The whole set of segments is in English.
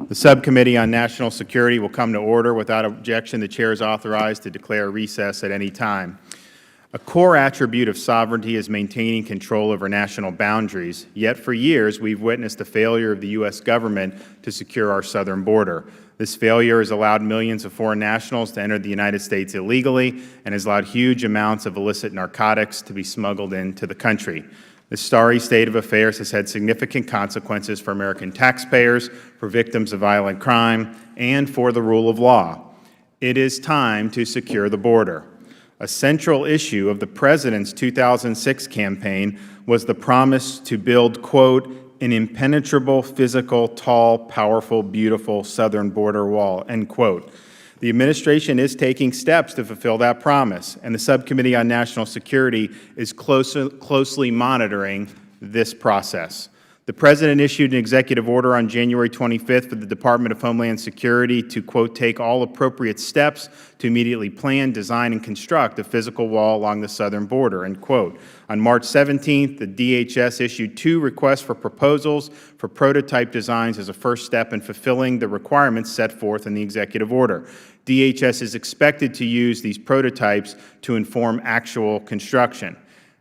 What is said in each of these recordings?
The Subcommittee on National Security will come to order. Without objection, the Chair is authorized to declare recess at any time. A core attribute of sovereignty is maintaining control over national boundaries, yet for years we've witnessed a failure of the U.S. government to secure our southern border. This failure has allowed millions of foreign nationals to enter the United States illegally and has allowed huge amounts of illicit narcotics to be smuggled into the country. This sorry state of affairs has had significant consequences for American taxpayers, for victims of violent crime, and for the rule of law. It is time to secure the border. A central issue of the President's 2006 campaign was the promise to build, quote, an impenetrable, physical, tall, powerful, beautiful southern border wall, end quote. The administration is taking steps to fulfill that promise, and the Subcommittee on National Security is closely monitoring this process. The President issued an executive order on January 25th for the Department of Homeland Security to, quote, take all appropriate steps to immediately plan, design, and construct a physical wall along the southern border, end quote. On March 17th, the DHS issued 2 requests for proposals for prototype designs as a first step in fulfilling the requirements set forth in the executive order. DHS is expected to use these prototypes to inform actual construction.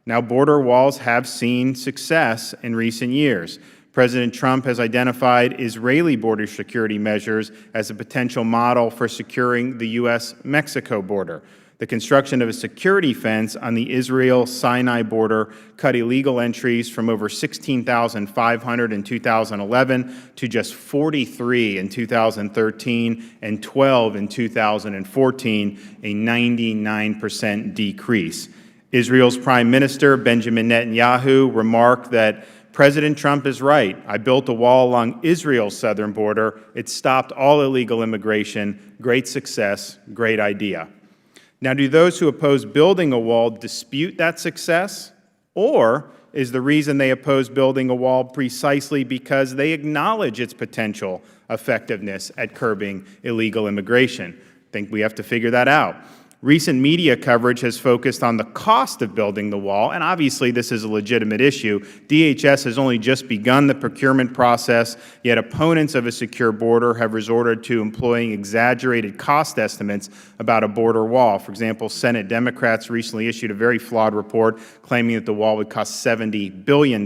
Now, border walls have seen success in recent years. President Trump has identified Israeli border security measures as a potential model for securing the U.S.-Mexico border. The construction of a security fence on the Israel-Sinai border cut illegal entries from over 16,500 in 2011 to just 43 in 2013 and 12 in 2014, a 99% decrease. Israel's Prime Minister, Benjamin Netanyahu, remarked that President Trump is right. I built a wall along Israel's southern border. It stopped all illegal immigration. Great success, great idea. Now, do those who oppose building a wall dispute that success? Or is the reason they oppose building a wall precisely because they acknowledge its potential effectiveness at curbing illegal immigration? I think we have to figure that out. Recent media coverage has focused on the cost of building the wall, and obviously this is a legitimate issue. DHS has only just begun the procurement process, yet opponents of a secure border have resorted to employing exaggerated cost estimates about a border wall. For example, Senate Democrats recently issued a very flawed report claiming that the wall would cost $70 billion.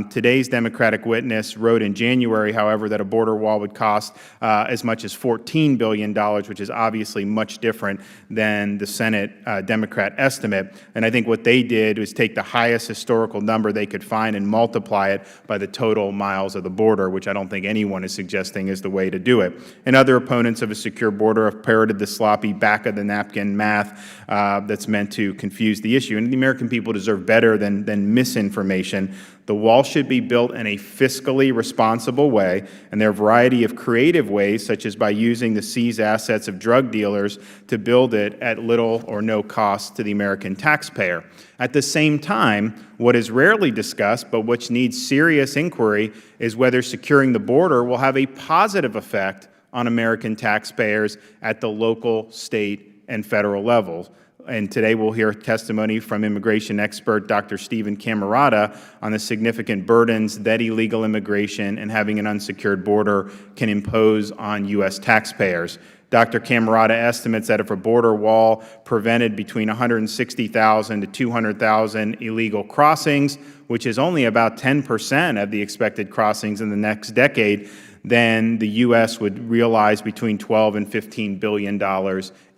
Today's Democratic witness wrote in January, however, that a border wall would cost as much as $14 billion, which is obviously much different than the Senate Democrat estimate. And I think what they did was take the highest historical number they could find and multiply it by the total miles of the border, which I don't think anyone is suggesting is the way to do it. And other opponents of a secure border have parroted the sloppy back-of-the-napkin math that's meant to confuse the issue. And the American people deserve better than misinformation. The wall should be built in a fiscally responsible way, and there are a variety of creative ways, such as by using the seized assets of drug dealers to build it at little or no cost to the American taxpayer. At the same time, what is rarely discussed, but which needs serious inquiry, is whether securing the border will have a positive effect on American taxpayers at the local, state, and federal levels. And today we'll hear testimony from immigration expert Dr. Stephen Camarota on the significant burdens that illegal immigration and having an unsecured border can impose on U.S. taxpayers. Dr. Camarota estimates that if a border wall prevented between 160,000 to 200,000 illegal crossings, which is only about 10% of the expected crossings in the next decade, then the U.S. would realize between $12 and $15 billion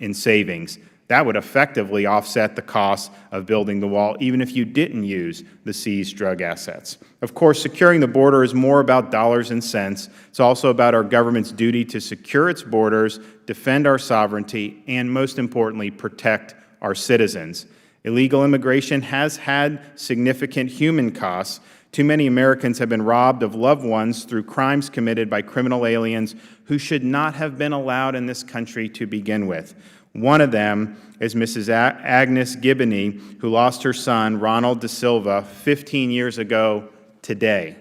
in savings. That would effectively offset the cost of building the wall, even if you didn't use the seized drug assets. Of course, securing the border is more about dollars and cents. It's also about our government's duty to secure its borders, defend our sovereignty, and most importantly, protect our citizens. Illegal immigration has had significant human costs. Too many Americans have been robbed of loved ones through crimes committed by criminal aliens who should not have been allowed in this country to begin with. One of them is Mrs. Agnes Giboney, who lost her son, Ronald Da Silva, 15 years ago today.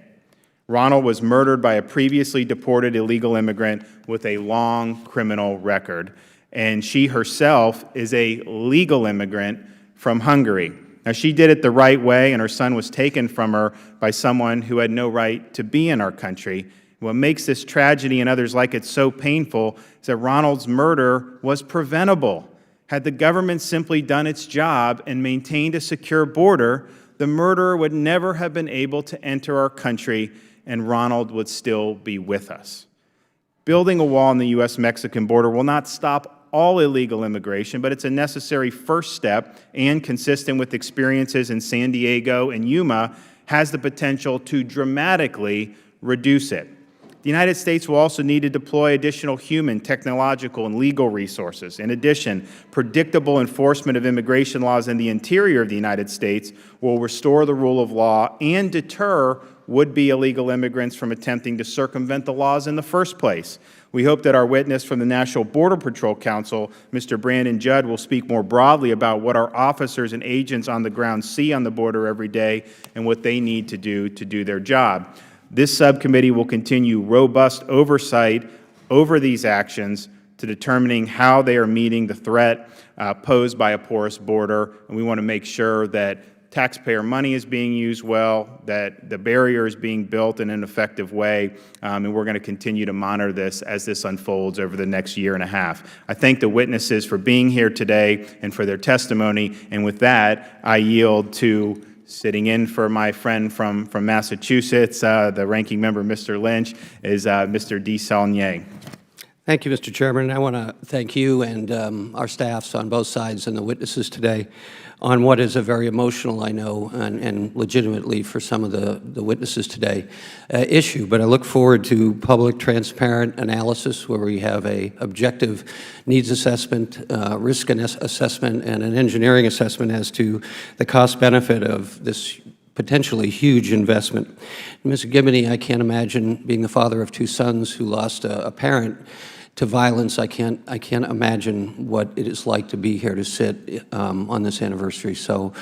Ronald was murdered by a previously deported illegal immigrant with a long criminal record, and she herself is a legal immigrant from Hungary. Now, she did it the right way, and her son was taken from her by someone who had no right to be in our country. What makes this tragedy and others like it so painful is that Ronald's murder was preventable. Had the government simply done its job and maintained a secure border, the murderer would never have been able to enter our country, and Ronald would still be with us. Building a wall on the U.S.-Mexican border will not stop all illegal immigration, but it's a necessary first step and, consistent with experiences in San Diego and Yuma, has the potential to dramatically reduce it. The United States will also need to deploy additional human, technological, and legal resources. In addition, predictable enforcement of immigration laws in the interior of the United States will restore the rule of law and deter would-be illegal immigrants from attempting to circumvent the laws in the first place. We hope that our witness from the National Border Patrol Council, Mr. Brandon Judd, will speak more broadly about what our officers and agents on the ground see on the border every day and what they need to do their job. This subcommittee will continue robust oversight over these actions to determining how they are meeting the threat posed by a porous border, and we want to make sure that taxpayer money is being used well, that the barrier is being built in an effective way, and we're going to continue to monitor this as this unfolds over the next year and a half. I thank the witnesses for being here today and for their testimony, and with that, I yield to sitting in for my friend from Massachusetts, the ranking member, Mr. Lynch, is Mr. Desaulniers. Thank you, Mr. Chairman. I want to thank you and our staffs on both sides and the witnesses today on what is a very emotional, I know, and legitimately for some of the witnesses today, issue. But I look forward to public, transparent analysis where we have a objective needs assessment, risk assessment, and an engineering assessment as to the cost-benefit of this potentially huge investment. Mr. Gibney, I can't imagine being the father of two sons who lost a parent to violence. I can't imagine what it is like to be here to sit on this anniversary. So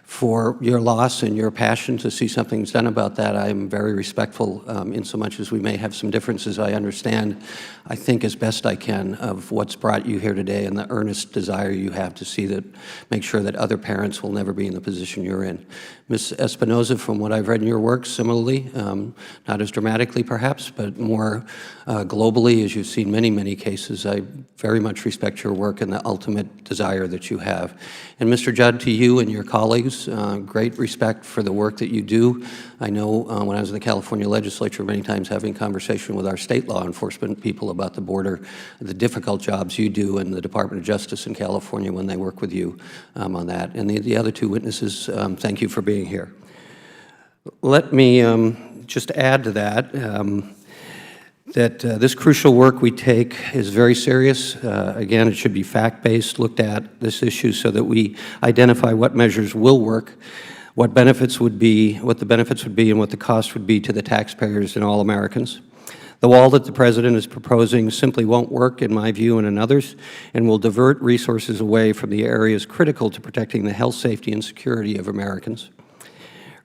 for your loss and your passion to see something's done about that, I am very respectful in so much as we may have some differences. I understand, I think as best I can, of what's brought you here today and the earnest desire you have to see that, make sure that other parents will never be in the position you're in. Ms. Espinoza, from what I've read in your work, similarly, not as dramatically perhaps, but more globally, as you've seen many, many cases, I very much respect your work and the ultimate desire that you have. And Mr. Judd, to you and your colleagues, great respect for the work that you do. I know when I was in the California legislature, many times having conversation with our state law enforcement people about the border, the difficult jobs you do, and the Department of Justice in California when they work with you on that. And the other two witnesses, thank you for being here. Let me just add to that, this crucial work we take is very serious. Again, it should be fact-based, looked at this issue so that we identify what measures will work, what the benefits would be, and what the cost would be to the taxpayers and all Americans. The wall that the President is proposing simply won't work, in my view and in others, and will divert resources away from the areas critical to protecting the health, safety, and security of Americans.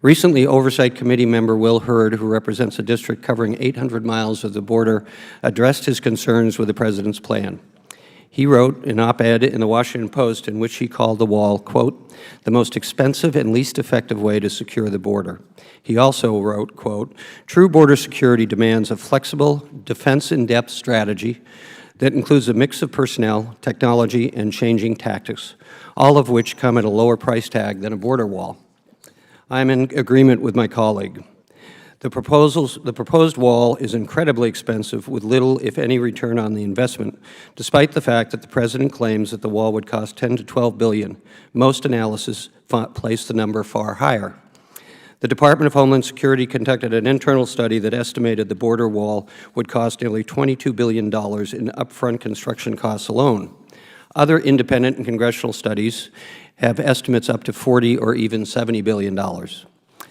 Recently, Oversight Committee member Will Hurd, who represents a district covering 800 miles of the border, addressed his concerns with the President's plan. He wrote an op-ed in the Washington Post in which he called the wall, quote, the most expensive and least effective way to secure the border. He also wrote, quote, true border security demands a flexible, defense-in-depth strategy that includes a mix of personnel, technology, and changing tactics, all of which come at a lower price tag than a border wall. I am in agreement with my colleague. The proposed wall is incredibly expensive with little, if any, return on the investment, despite the fact that the President claims that the wall would cost $10 to $12 billion. Most analysis place the number far higher. The Department of Homeland Security conducted an internal study that estimated the border wall would cost nearly $22 billion in upfront construction costs alone. Other independent and congressional studies have estimates up to $40 or even $70 billion.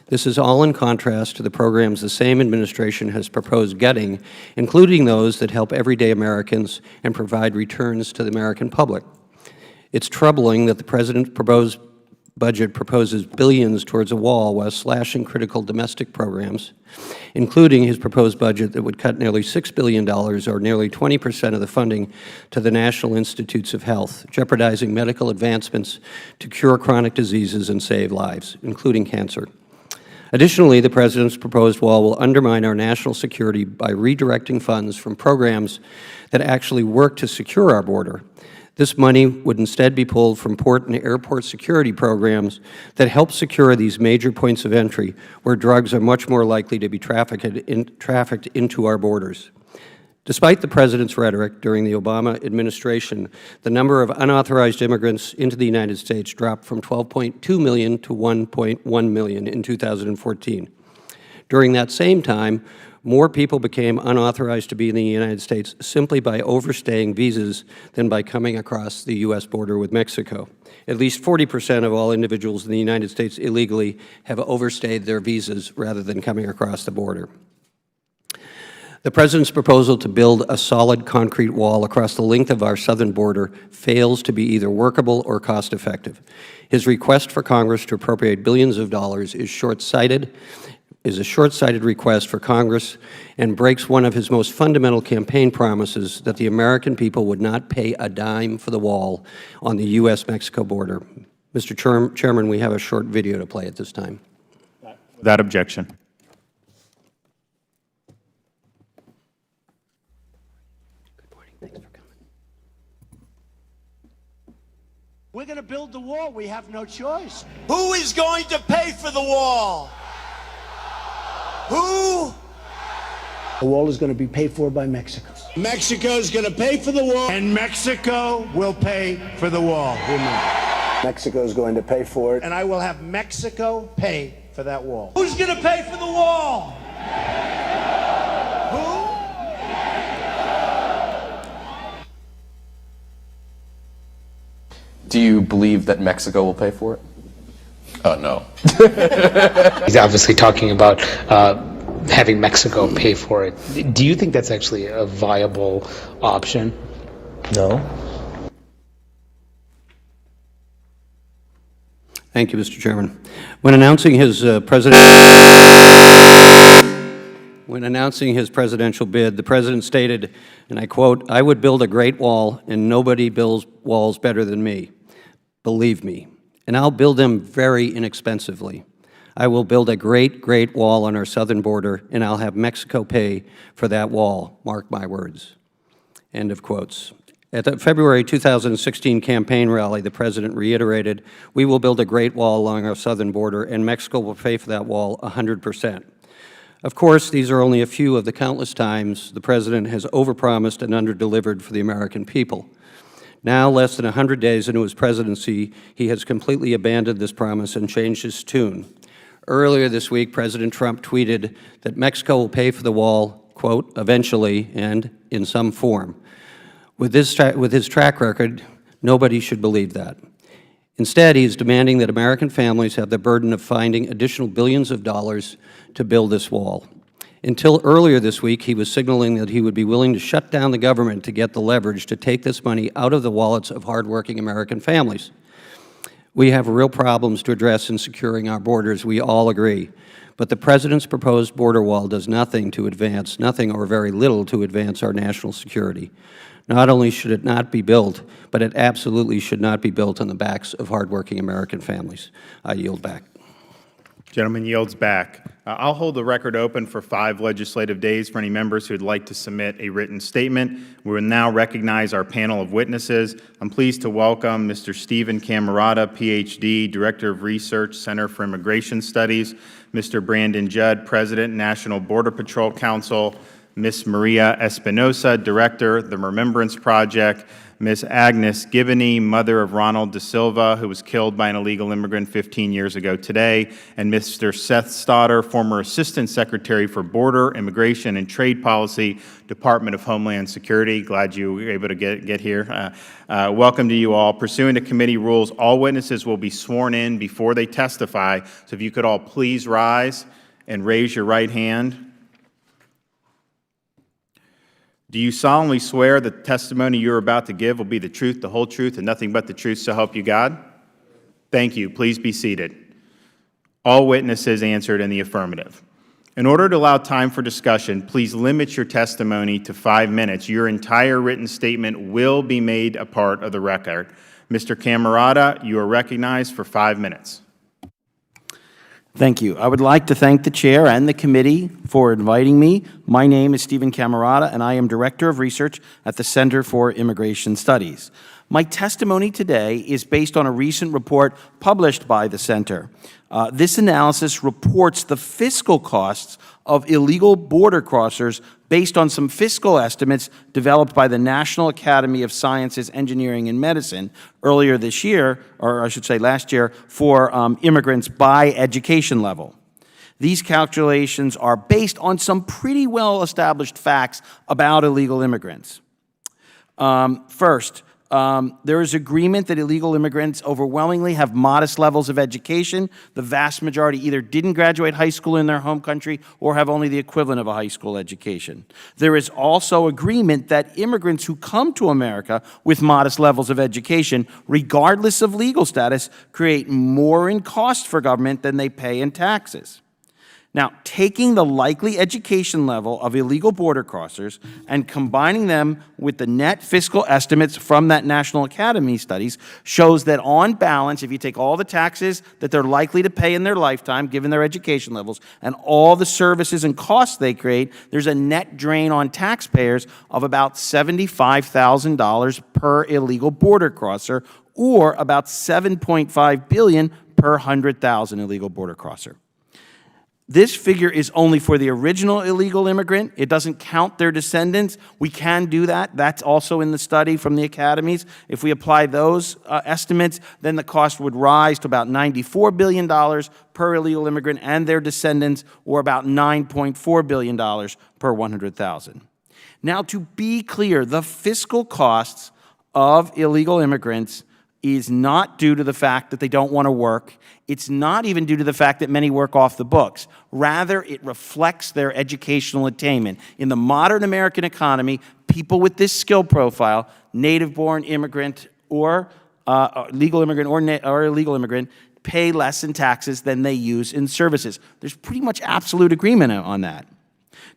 This is all in contrast to the programs the same administration has proposed getting, including those that help everyday Americans and provide returns to the American public. It's troubling that the President's proposed budget proposes billions towards a wall while slashing critical domestic programs, including his proposed budget that would cut nearly $6 billion, or nearly 20% of the funding, to the National Institutes of Health, jeopardizing medical advancements to cure chronic diseases and save lives, including cancer. Additionally, the President's proposed wall will undermine our national security by redirecting funds from programs that actually work to secure our border. This money would instead be pulled from port and airport security programs that help secure these major points of entry where drugs are much more likely to be trafficked into our borders. Despite the President's rhetoric during the Obama administration, the number of unauthorized immigrants into the United States dropped from 12.2 million to 1.1 million in 2014. During that same time, more people became unauthorized to be in the United States simply by overstaying visas than by coming across the U.S. border with Mexico. At least 40% of all individuals in the United States illegally have overstayed their visas rather than coming across the border. The President's proposal to build a solid concrete wall across the length of our southern border fails to be either workable or cost-effective. His request for Congress to appropriate billions of dollars is a short-sighted request for Congress and breaks one of his most fundamental campaign promises that the American people would not pay a dime for the wall on the U.S.-Mexico border. Mr. Chairman, we have a short video to play at this time. Without objection. Good morning. Thanks for coming. We're going to build the wall. We have no choice. Who is going to pay for the wall? Who? The wall is going to be paid for by Mexico. Mexico is going to pay for the wall, and Mexico will pay for the wall. Mexico is going to pay for it. And I will have Mexico pay for that wall. Who's going to pay for the wall? Who? Do you believe that Mexico will pay for it? No. He's obviously talking about having Mexico pay for it. Do you think that's actually a viable option? No. Thank you, Mr. Chairman. When announcing his presidential bid, the President stated, and I quote, "I would build a great wall, and nobody builds walls better than me. Believe me. And I'll build them very inexpensively. I will build a great, great wall on our southern border, and I'll have Mexico pay for that wall. Mark my words." End of quotes. At the February 2016 campaign rally, the President reiterated, "We will build a great wall along our southern border, and Mexico will pay for that wall 100%. Of course, these are only a few of the countless times the President has overpromised and underdelivered for the American people. Now, less than 100 days into his presidency, he has completely abandoned this promise and changed his tune. Earlier this week, President Trump tweeted that Mexico will pay for the wall, quote, "eventually and in some form." With his track record, nobody should believe that. Instead, he is demanding that American families have the burden of finding additional billions of dollars to build this wall. Until earlier this week, he was signaling that he would be willing to shut down the government to get the leverage to take this money out of the wallets of hardworking American families. We have real problems to address in securing our borders, we all agree. But the President's proposed border wall does nothing or very little to advance our national security. Not only should it not be built, but it absolutely should not be built on the backs of hardworking American families. I yield back. Gentleman yields back. I'll hold the record open for 5 legislative days for any members who would like to submit a written statement. We will now recognize our panel of witnesses. I'm pleased to welcome Mr. Stephen Camarota, Ph.D., Director of Research, Center for Immigration Studies, Mr. Brandon Judd, President, National Border Patrol Council, Ms. Maria Espinosa, Director, the Remembrance Project, Ms. Agnes Givney, mother of Ronald Da Silva, who was killed by an illegal immigrant 15 years ago today, and Mr. Seth Stoddard, former Assistant Secretary for Border, Immigration, and Trade Policy, Department of Homeland Security. Glad you were able to get here. Welcome to you all. Pursuant to committee rules, all witnesses will be sworn in before they testify, so if you could all please rise and raise your right hand. Do you solemnly swear that the testimony you are about to give will be the truth, the whole truth, and nothing but the truth, so help you God? Thank you. Please be seated. All witnesses answered in the affirmative. In order to allow time for discussion, please limit your testimony to 5 minutes. Your entire written statement will be made a part of the record. Mr. Camarota, you are recognized for 5 minutes. Thank you. I would like to thank the chair and the committee for inviting me. My name is Stephen Camarata, and I am Director of Research at the Center for Immigration Studies. My testimony today is based on a recent report published by the Center. This analysis reports the fiscal costs of illegal border crossers based on some fiscal estimates developed by the National Academy of Sciences, Engineering, and Medicine earlier this year, or I should say last year, for immigrants by education level. These calculations are based on some pretty well-established facts about illegal immigrants. First, there is agreement that illegal immigrants overwhelmingly have modest levels of education. The vast majority either didn't graduate high school in their home country or have only the equivalent of a high school education. There is also agreement that immigrants who come to America with modest levels of education, regardless of legal status, create more in cost for government than they pay in taxes. Now, taking the likely education level of illegal border crossers and combining them with the net fiscal estimates from that National Academy studies shows that on balance, if you take all the taxes that they're likely to pay in their lifetime, given their education levels, and all the services and costs they create, there's a net drain on taxpayers of about $75,000 per illegal border crosser, or about $7.5 billion per 100,000 illegal border crosser. This figure is only for the original illegal immigrant. It doesn't count their descendants. We can do that. That's also in the study from the academies. If we apply those estimates, then the cost would rise to about $94 billion per illegal immigrant and their descendants, or about $9.4 billion per 100,000. Now, to be clear, the fiscal costs of illegal immigrants is not due to the fact that they don't want to work. It's not even due to the fact that many work off the books. Rather, it reflects their educational attainment. In the modern American economy, people with this skill profile, native-born immigrant or legal immigrant or illegal immigrant, pay less in taxes than they use in services. There's pretty much absolute agreement on that.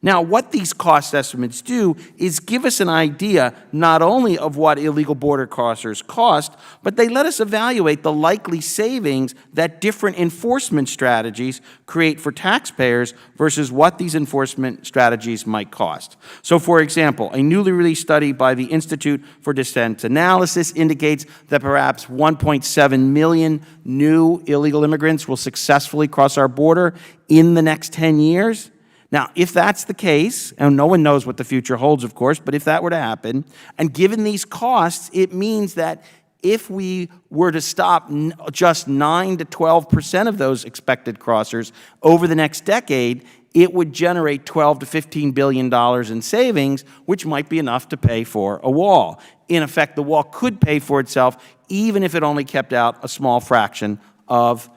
Now, what these cost estimates do is give us an idea not only of what illegal border crossers cost, but they let us evaluate the likely savings that different enforcement strategies create for taxpayers versus what these enforcement strategies might cost. So, for example, a newly released study by the Institute for Dissent Analysis indicates that perhaps 1.7 million new illegal immigrants will successfully cross our border in the next 10 years. Now, if that's the case, and no one knows what the future holds, of course, but if that were to happen, and given these costs, it means that if we were to stop just 9 to 12% of those expected crossers over the next decade, it would generate $12 to $15 billion in savings, which might be enough to pay for a wall. In effect, the wall could pay for itself, even if it only kept out a small fraction of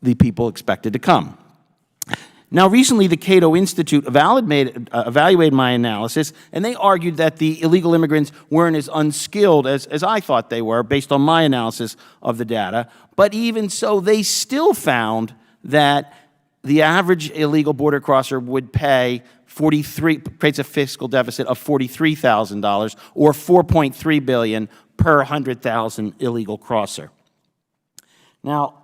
the people expected to come. Now, recently, the Cato Institute evaluated my analysis, and they argued that the illegal immigrants weren't as unskilled as I thought they were, based on my analysis of the data. But even so, they still found that the average illegal border crosser would pay creates a fiscal deficit of $43,000, or $4.3 billion per 100,000 illegal crosser. Now,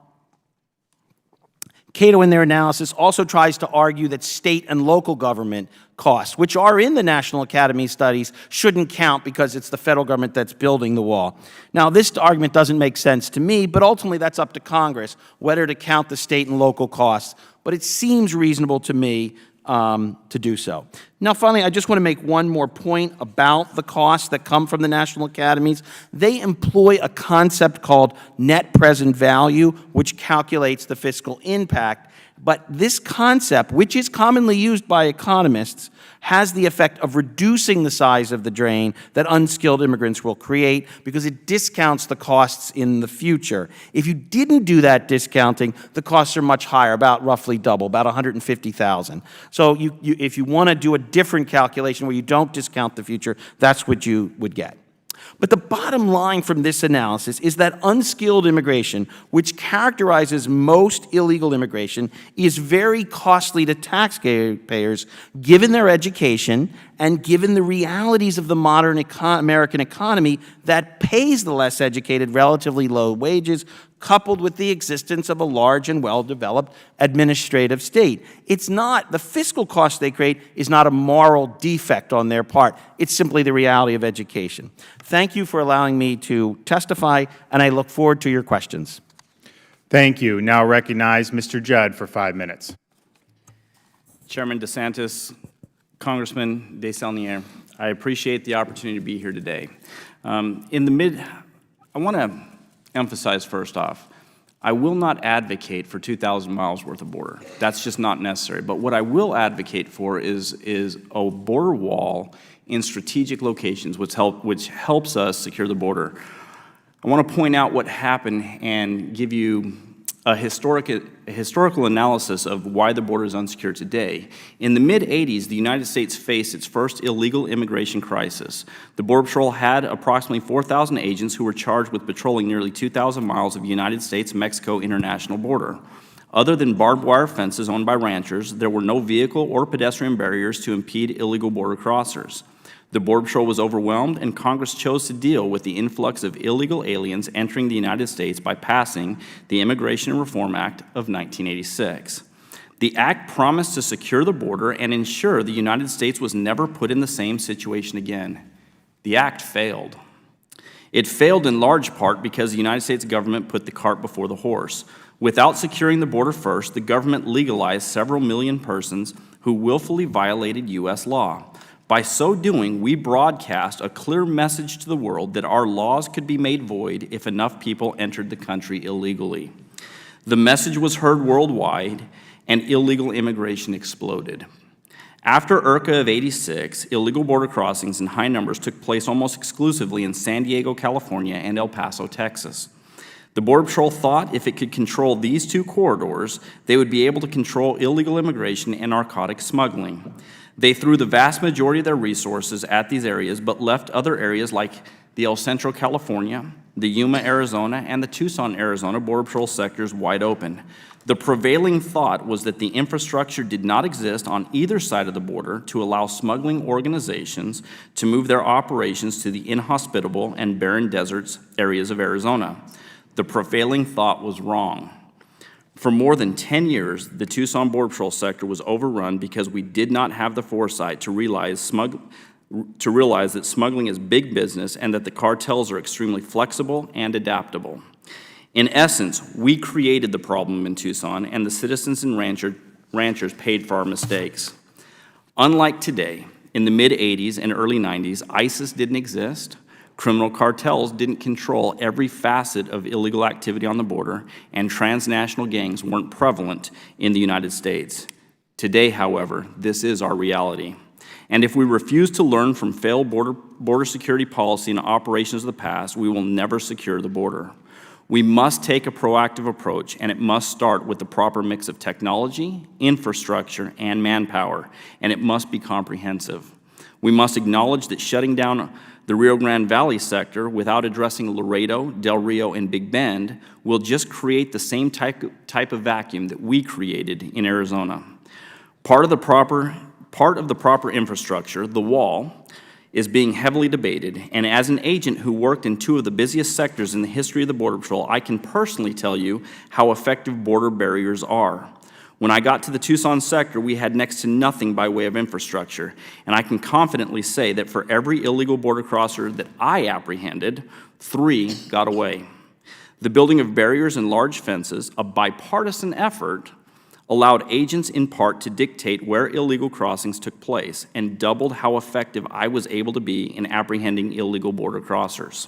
Cato, in their analysis, also tries to argue that state and local government costs, which are in the National Academy studies, shouldn't count because it's the federal government that's building the wall. Now, this argument doesn't make sense to me, but ultimately that's up to Congress, whether to count the state and local costs. But it seems reasonable to me to do so. Now, finally, I just want to make one more point about the costs that come from the National Academies. They employ a concept called net present value, which calculates the fiscal impact. But this concept, which is commonly used by economists, has the effect of reducing the size of the drain that unskilled immigrants will create because it discounts the costs in the future. If you didn't do that discounting, the costs are much higher, about roughly double, about $150,000. So if you want to do a different calculation where you don't discount the future, that's what you would get. But the bottom line from this analysis is that unskilled immigration, which characterizes most illegal immigration, is very costly to taxpayers given their education And given the realities of the modern American economy that pays the less educated relatively low wages, coupled with the existence of a large and well-developed administrative state. It's not, the fiscal cost they create is not a moral defect on their part. It's simply the reality of education. Thank you for allowing me to testify, and I look forward to your questions. Thank you. Now recognize Mr. Judd for 5 minutes. Chairman DeSantis, Congressman Desaulniers, I appreciate the opportunity to be here today. I want to emphasize first off, I will not advocate for 2,000 miles worth of border. That's just not necessary. But what I will advocate for is a border wall in strategic locations, which helps us secure the border. I want to point out what happened and give you a historical analysis of why the border is unsecured today. In the mid-'80s, the United States faced its first illegal immigration crisis. The Border Patrol had approximately 4,000 agents who were charged with patrolling nearly 2,000 miles of United States-Mexico international border. Other than barbed wire fences owned by ranchers, there were no vehicle or pedestrian barriers to impede illegal border crossers. The Border Patrol was overwhelmed, and Congress chose to deal with the influx of illegal aliens entering the United States by passing the Immigration and Reform Act of 1986. The act promised to secure the border and ensure the United States was never put in the same situation again. The act failed. It failed in large part because the United States government put the cart before the horse. Without securing the border first, the government legalized several million persons who willfully violated U.S. law. By so doing, we broadcast a clear message to the world that our laws could be made void if enough people entered the country illegally. The message was heard worldwide, and illegal immigration exploded. After IRCA of '86, illegal border crossings in high numbers took place almost exclusively in San Diego, California, and El Paso, Texas. The Border Patrol thought if it could control these two corridors, they would be able to control illegal immigration and narcotic smuggling. They threw the vast majority of their resources at these areas, but left other areas like the El Centro, California, the Yuma, Arizona, and the Tucson, Arizona Border Patrol sectors wide open. The prevailing thought was that the infrastructure did not exist on either side of the border to allow smuggling organizations to move their operations to the inhospitable and barren deserts areas of Arizona. The prevailing thought was wrong. For more than 10 years, the Tucson Border Patrol sector was overrun because we did not have the foresight to realize that smuggling is big business and that the cartels are extremely flexible and adaptable. In essence, we created the problem in Tucson, and the citizens and ranchers paid for our mistakes. Unlike today, in the mid-'80s and early '90s, ISIS didn't exist. Criminal cartels didn't control every facet of illegal activity on the border, and transnational gangs weren't prevalent in the United States. Today, however, this is our reality. And if we refuse to learn from failed border security policy and operations of the past, we will never secure the border. We must take a proactive approach, and it must start with the proper mix of technology, infrastructure, and manpower, and it must be comprehensive. We must acknowledge that shutting down the Rio Grande Valley sector without addressing Laredo, Del Rio, and Big Bend will just create the same type of vacuum that we created in Arizona. Part of the proper infrastructure, the wall, is being heavily debated, and as an agent who worked in two of the busiest sectors in the history of the Border Patrol, I can personally tell you how effective border barriers are. When I got to the Tucson sector, we had next to nothing by way of infrastructure, and I can confidently say that for every illegal border crosser that I apprehended, 3 got away. The building of barriers and large fences, a bipartisan effort, allowed agents in part to dictate where illegal crossings took place and doubled how effective I was able to be in apprehending illegal border crossers.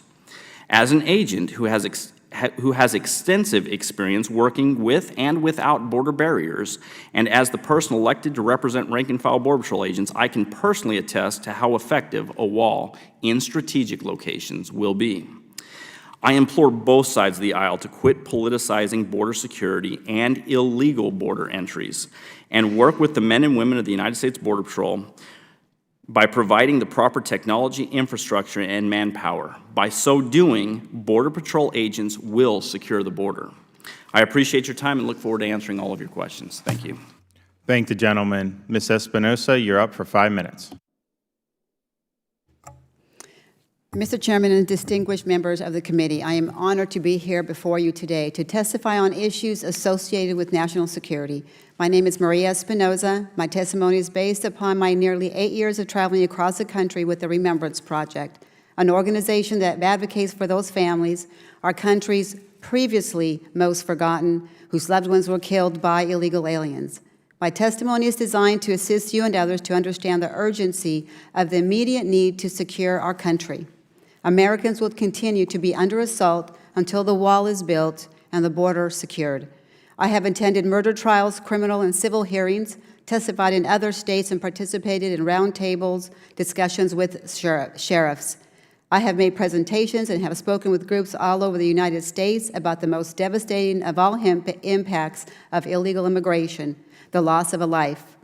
As an agent who has extensive experience working with and without border barriers, and as the person elected to represent rank-and-file Border Patrol agents, I can personally attest to how effective a wall in strategic locations will be. I implore both sides of the aisle to quit politicizing border security and illegal border entries and work with the men and women of the United States Border Patrol by providing the proper technology, infrastructure, and manpower. By so doing, Border Patrol agents will secure the border. I appreciate your time and look forward to answering all of your questions. Thank you. Thank the gentleman. Ms. Espinosa, you're up for 5 minutes. Mr. Chairman and distinguished members of the committee, I am honored to be here before you today to testify on issues associated with national security. My name is Maria Espinoza. My testimony is based upon my nearly 8 years of traveling across the country with the Remembrance Project, an organization that advocates for those families, our country's previously most forgotten, whose loved ones were killed by illegal aliens. My testimony is designed to assist you and others to understand the urgency of the immediate need to secure our country. Americans will continue to be under assault until the wall is built and the border secured. I have attended murder trials, criminal and civil hearings, testified in other states, and participated in roundtables, discussions with sheriffs. I have made presentations and have spoken with groups all over the United States about the most devastating of all impacts of illegal immigration, the loss of a life.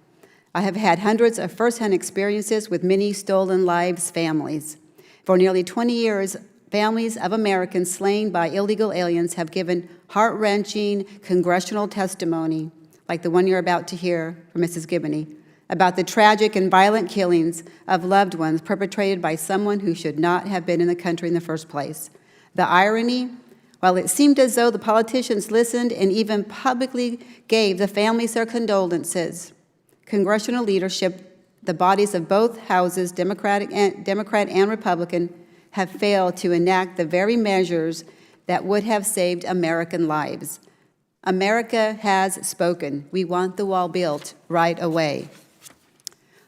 I have had hundreds of firsthand experiences with many stolen lives, families. For nearly 20 years, families of Americans slain by illegal aliens have given heart-wrenching congressional testimony, like the one you're about to hear from Mrs. Gibney, about the tragic and violent killings of loved ones perpetrated by someone who should not have been in the country in the first place. The irony, while it seemed as though the politicians listened and even publicly gave the families their condolences, congressional leadership, the bodies of both houses, Democrat and Republican, have failed to enact the very measures that would have saved American lives. America has spoken. We want the wall built right away.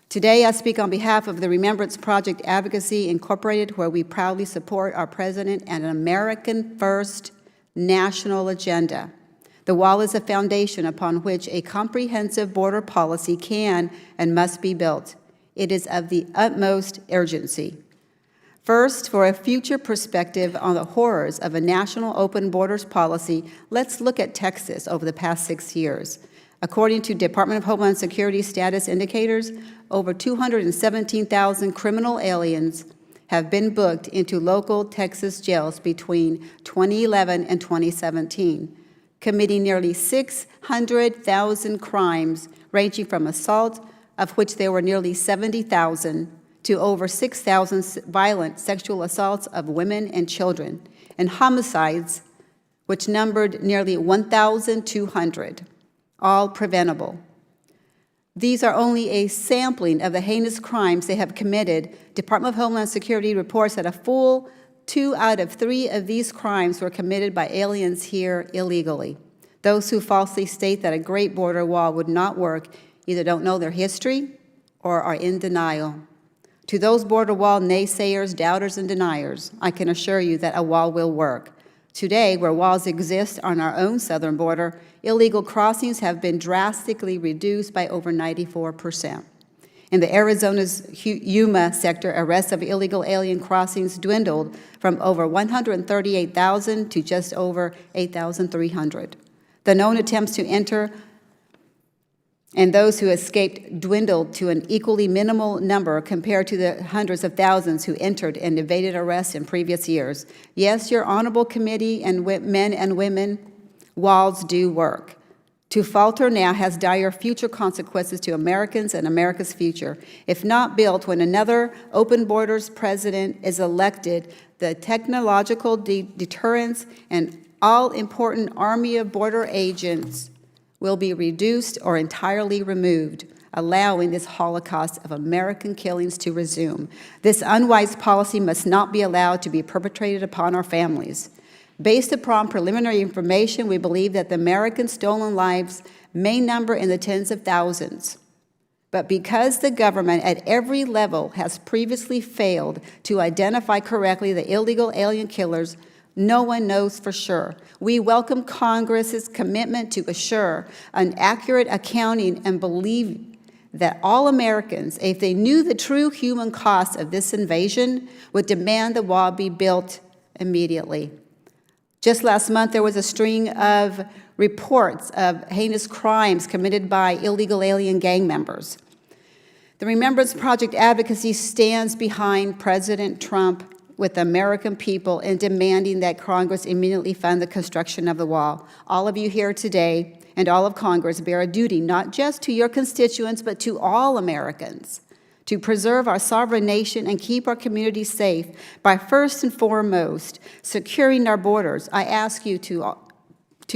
Today, I speak on behalf of the Remembrance Project Advocacy Incorporated, where we proudly support our president and an American-first national agenda. The wall is a foundation upon which a comprehensive border policy can and must be built. It is of the utmost urgency. First, for a future perspective on the horrors of a national open borders policy, let's look at Texas over the past 6 years. According to Department of Homeland Security status indicators, over 217,000 criminal aliens have been booked into local Texas jails between 2011 and 2017. Committing nearly 600,000 crimes, ranging from assault, of which there were nearly 70,000, to over 6,000 violent sexual assaults of women and children, and homicides, which numbered nearly 1,200, all preventable. These are only a sampling of the heinous crimes they have committed. Department of Homeland Security reports that a full 2 out of 3 of these crimes were committed by aliens here illegally. Those who falsely state that a great border wall would not work either don't know their history or are in denial. To those border wall naysayers, doubters, and deniers, I can assure you that a wall will work. Today, where walls exist on our own southern border, illegal crossings have been drastically reduced by over 94%. In the Arizona's Yuma sector, arrests of illegal alien crossings dwindled from over 138,000 to just over 8,300. The known attempts to enter and those who escaped dwindled to an equally minimal number compared to the hundreds of thousands who entered and evaded arrest in previous years. Yes, your honorable committee and men and women, walls do work. To falter now has dire future consequences to Americans and America's future. If not built when another open borders president is elected, the technological deterrence and all-important army of border agents will be reduced or entirely removed, allowing this Holocaust of American killings to resume. This unwise policy must not be allowed to be perpetrated upon our families. Based upon preliminary information, we believe that the American stolen lives may number in the tens of thousands. But because the government at every level has previously failed to identify correctly the illegal alien killers, no one knows for sure. We welcome Congress's commitment to assure an accurate accounting and believe that all Americans, if they knew the true human cost of this invasion, would demand the wall be built immediately. Just last month, there was a string of reports of heinous crimes committed by illegal alien gang members. The Remembrance Project advocacy stands behind President Trump with the American people in demanding that Congress immediately fund the construction of the wall. All of you here today and all of Congress bear a duty not just to your constituents, but to all Americans to preserve our sovereign nation and keep our communities safe by first and foremost securing our borders. I ask you to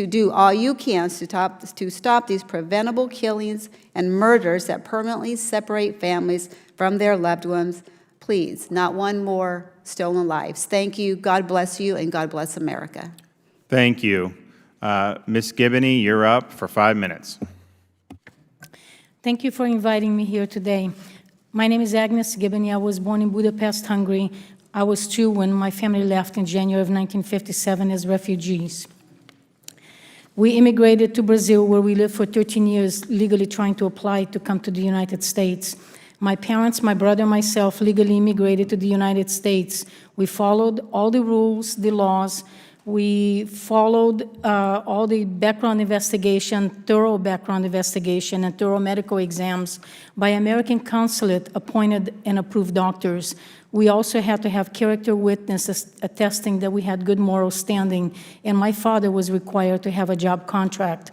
do all you can to stop these preventable killings and murders that permanently separate families from their loved ones. Please, not one more stolen lives. Thank you. God bless you, and God bless America. Thank you. Ms. Gibney, you're up for 5 minutes. Thank you for inviting me here today. My name is Agnes Gibney. I was born in Budapest, Hungary. I was 2 when my family left in January of 1957 as refugees. We immigrated to Brazil, where we lived for 13 years, legally trying to apply to come to the United States. My parents, my brother, and myself legally immigrated to the United States. We followed all the rules, the laws. We followed all the background investigation, thorough background investigation, and thorough medical exams by American consulate appointed and approved doctors. We also had to have character witnesses attesting that we had good moral standing, and my father was required to have a job contract.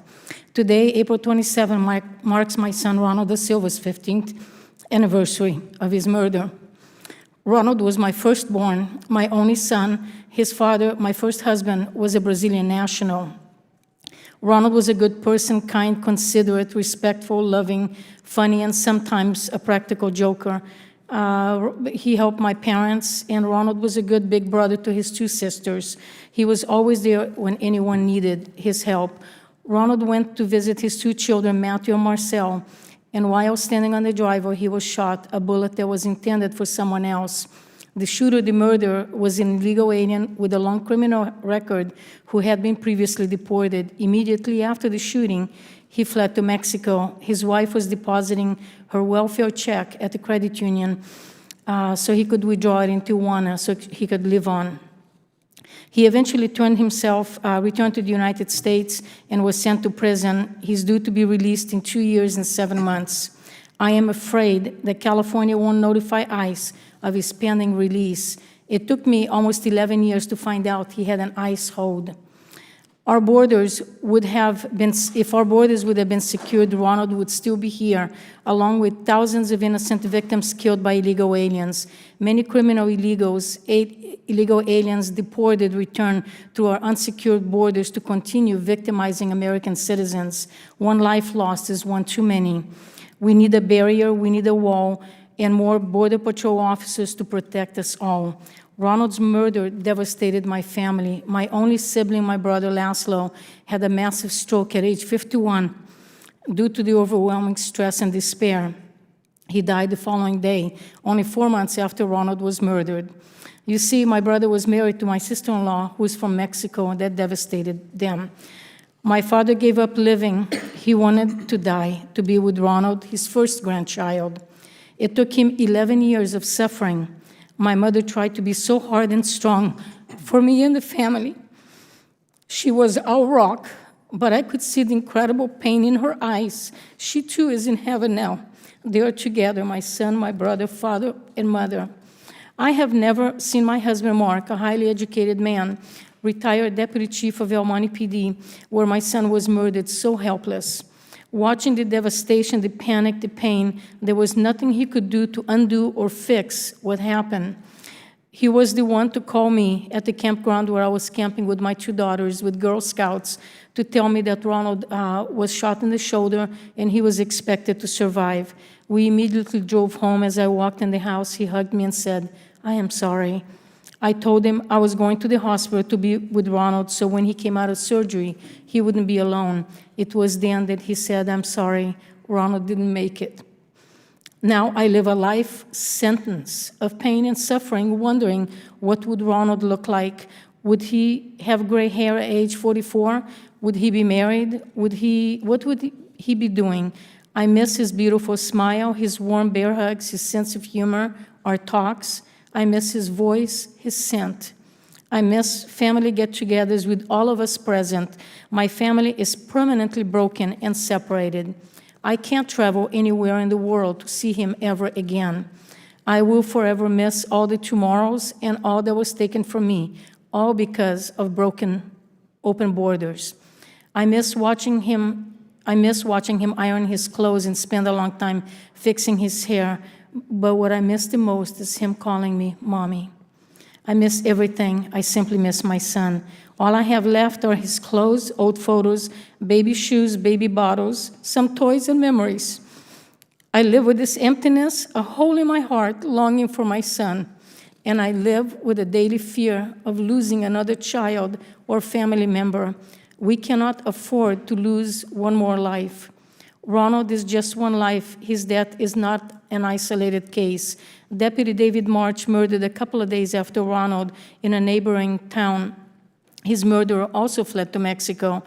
Today, April 27, marks my son Ronald da Silva's 15th anniversary of his murder. Ronald was my firstborn, my only son. His father, my first husband, was a Brazilian national. Ronald was a good person, kind, considerate, respectful, loving, funny, and sometimes a practical joker. He helped my parents, and Ronald was a good big brother to his 2 sisters. He was always there when anyone needed his help. Ronald went to visit his 2 children, Matthew and Marcel, and while standing on the driveway, he was shot, a bullet that was intended for someone else. The shooter, the murderer, was an illegal alien with a long criminal record who had been previously deported. Immediately after the shooting, he fled to Mexico. His wife was depositing her welfare check at the credit union so he could withdraw it in Tijuana so he could live on. He eventually returned to the United States and was sent to prison. He's due to be released in 2 years and 7 months. I am afraid that California won't notify ICE of his pending release. It took me almost 11 years to find out he had an ICE hold. If our borders would have been secured, Ronald would still be here, along with thousands of innocent victims killed by illegal aliens. Many criminal illegal aliens deported return to our unsecured borders to continue victimizing American citizens. One life lost is one too many. We need a barrier, we need a wall, and more Border Patrol officers to protect us all. Ronald's murder devastated my family. My only sibling, my brother Laszlo, had a massive stroke at age 51 due to the overwhelming stress and despair. He died the following day, only 4 months after Ronald was murdered. You see, my brother was married to my sister-in-law, who is from Mexico, and that devastated them. My father gave up living. He wanted to die, to be with Ronald, his first grandchild. It took him 11 years of suffering. My mother tried to be so hard and strong for me and the family. She was our rock, but I could see the incredible pain in her eyes. She too is in heaven now. They are together, my son, my brother, father, and mother. I have never seen my husband, Mark, a highly educated man, retired deputy chief of El Monte PD, where my son was murdered, so helpless. Watching the devastation, the panic, the pain, there was nothing he could do to undo or fix what happened. He was the one to call me at the campground where I was camping with my 2 daughters, with Girl Scouts, to tell me that Ronald was shot in the shoulder and he was expected to survive. We immediately drove home. As I walked in the house, he hugged me and said, "I am sorry." I told him I was going to the hospital to be with Ronald, so when he came out of surgery, he wouldn't be alone. It was then that he said, "I'm sorry, Ronald didn't make it." Now I live a life sentence of pain and suffering, wondering what would Ronald look like. Would he have gray hair at age 44? Would he be married? What would he be doing? I miss his beautiful smile, his warm bear hugs, his sense of humor, our talks. I miss his voice, his scent. I miss family get-togethers with all of us present. My family is permanently broken and separated. I can't travel anywhere in the world to see him ever again. I will forever miss all the tomorrows and all that was taken from me, all because of broken, open borders. I miss watching him iron his clothes and spend a long time fixing his hair but what I miss the most is him calling me Mommy. I miss everything. I simply miss my son. All I have left are his clothes, old photos, baby shoes, baby bottles, some toys and memories. I live with this emptiness, a hole in my heart, longing for my son. And I live with a daily fear of losing another child or family member. We cannot afford to lose one more life. Ronald is just one life. His death is not an isolated case. Deputy David March murdered a couple of days after Ronald in a neighboring town. His murderer also fled to Mexico,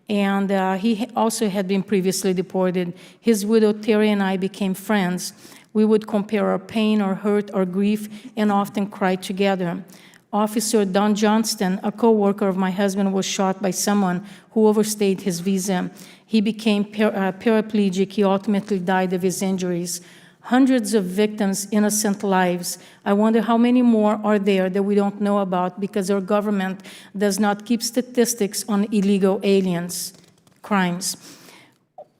and he also had been previously deported. His widow, Terry, and I became friends. We would compare our pain, our hurt, our grief, and often cry together. Officer Don Johnston, a co-worker of my husband, was shot by someone who overstayed his visa. He became paraplegic. He ultimately died of his injuries. Hundreds of victims, innocent lives. I wonder how many more are there that we don't know about because our government does not keep statistics on illegal aliens, crimes.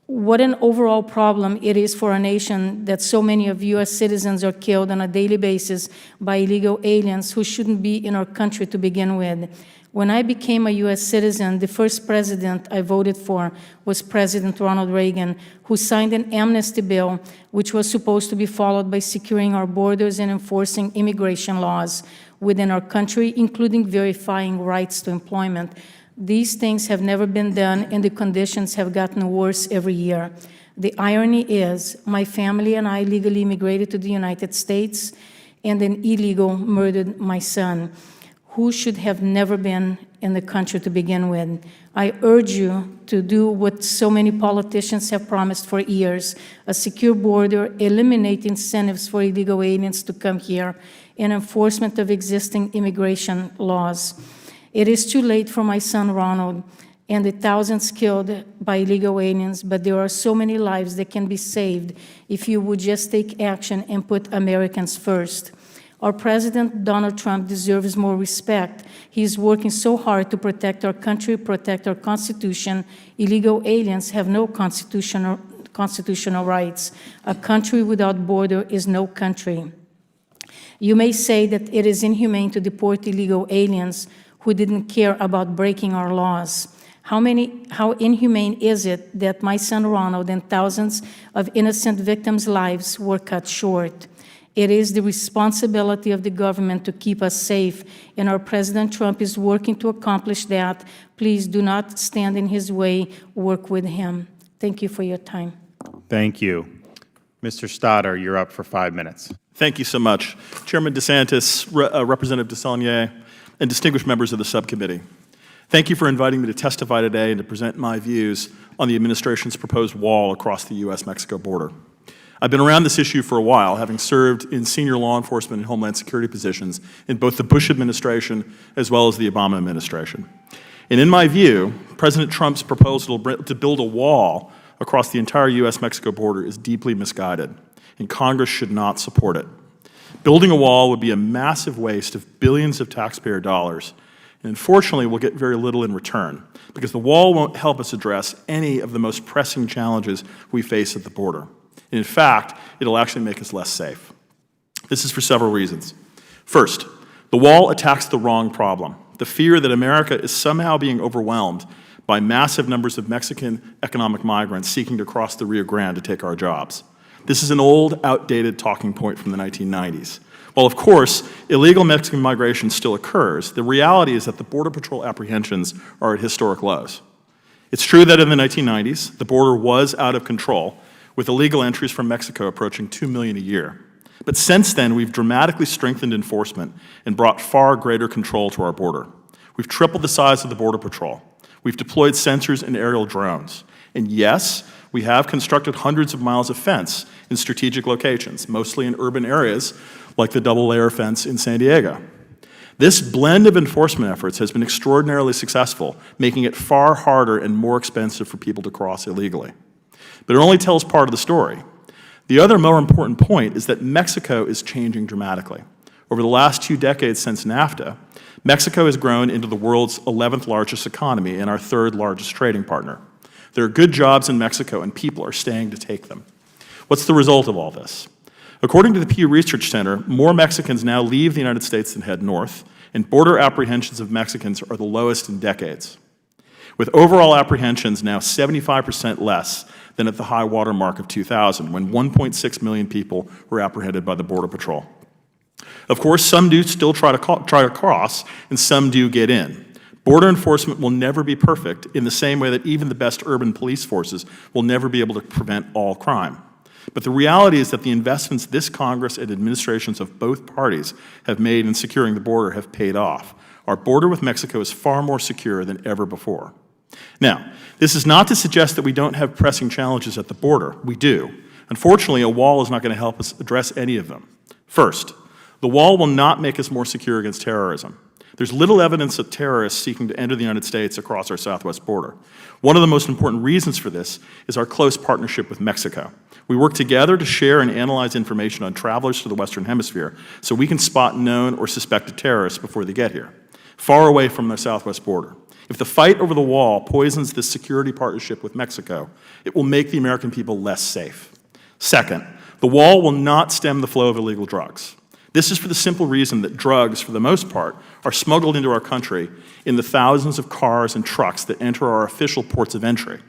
What an overall problem it is for a nation that so many of U.S. citizens are killed on a daily basis by illegal aliens who shouldn't be in our country to begin with. When I became a U.S. citizen, the first president I voted for was President Ronald Reagan, who signed an amnesty bill, which was supposed to be followed by securing our borders and enforcing immigration laws within our country, including verifying rights to employment. These things have never been done, and the conditions have gotten worse every year. The irony is, my family and I legally immigrated to the United States, and an illegal murdered my son, who should have never been in the country to begin with. I urge you to do what so many politicians have promised for years: a secure border, eliminate incentives for illegal aliens to come here, and enforcement of existing immigration laws. It is too late for my son Ronald and the thousands killed by illegal aliens, but there are so many lives that can be saved if you would just take action and put Americans first. Our President, Donald Trump, deserves more respect. He is working so hard to protect our country, protect our Constitution. Illegal aliens have no constitutional rights. A country without border is no country. You may say that it is inhumane to deport illegal aliens who didn't care about breaking our laws. How inhumane is it that my son Ronald and thousands of innocent victims' lives were cut short? It is the responsibility of the government to keep us safe, and our President Trump is working to accomplish that. Please do not stand in his way. Work with him. Thank you for your time. Thank you. Mr. Stoddard, you're up for 5 minutes. Thank you so much. Chairman DeSantis, Representative DeSaulnier, and distinguished members of the subcommittee. Thank you for inviting me to testify today and to present my views on the administration's proposed wall across the U.S.-Mexico border. I've been around this issue for a while, having served in senior law enforcement and homeland security positions in both the Bush administration as well as the Obama administration. And in my view, President Trump's proposal to build a wall across the entire U.S.-Mexico border is deeply misguided, and Congress should not support it. Building a wall would be a massive waste of billions of taxpayer dollars, and unfortunately we'll get very little in return, because the wall won't help us address any of the most pressing challenges we face at the border. And in fact, it'll actually make us less safe. This is for several reasons. First, the wall attacks the wrong problem: the fear that America is somehow being overwhelmed by massive numbers of Mexican economic migrants seeking to cross the Rio Grande to take our jobs. This is an old, outdated talking point from the 1990s. While, of course, illegal Mexican migration still occurs, the reality is that the Border Patrol apprehensions are at historic lows. It's true that in the 1990s, the border was out of control, with illegal entries from Mexico approaching 2 million a year. But since then, we've dramatically strengthened enforcement and brought far greater control to our border. We've tripled the size of the Border Patrol. We've deployed sensors and aerial drones. And yes, we have constructed hundreds of miles of fence in strategic locations, mostly in urban areas like the double-layer fence in San Diego. This blend of enforcement efforts has been extraordinarily successful, making it far harder and more expensive for people to cross illegally. But it only tells part of the story. The other more important point is that Mexico is changing dramatically. Over the last 2 decades since NAFTA, Mexico has grown into the world's 11th largest economy and our 3rd largest trading partner. There are good jobs in Mexico, and people are staying to take them. What's the result of all this? According to the Pew Research Center, more Mexicans now leave the United States than head north, and border apprehensions of Mexicans are the lowest in decades, with overall apprehensions now 75% less than at the high water mark of 2000, when 1.6 million people were apprehended by the Border Patrol. Of course, some do still try to cross, and some do get in. Border enforcement will never be perfect, in the same way that even the best urban police forces will never be able to prevent all crime. But the reality is that the investments this Congress and administrations of both parties have made in securing the border have paid off. Our border with Mexico is far more secure than ever before. Now, this is not to suggest that we don't have pressing challenges at the border. We do. Unfortunately, a wall is not going to help us address any of them. First, the wall will not make us more secure against terrorism. There's little evidence of terrorists seeking to enter the United States across our southwest border. One of the most important reasons for this is our close partnership with Mexico. We work together to share and analyze information on travelers to the Western Hemisphere so we can spot known or suspected terrorists before they get here, far away from the southwest border. If the fight over the wall poisons this security partnership with Mexico, it will make the American people less safe. Second, the wall will not stem the flow of illegal drugs. This is for the simple reason that drugs, for the most part, are smuggled into our country in the thousands of cars and trucks that enter our official ports of entry,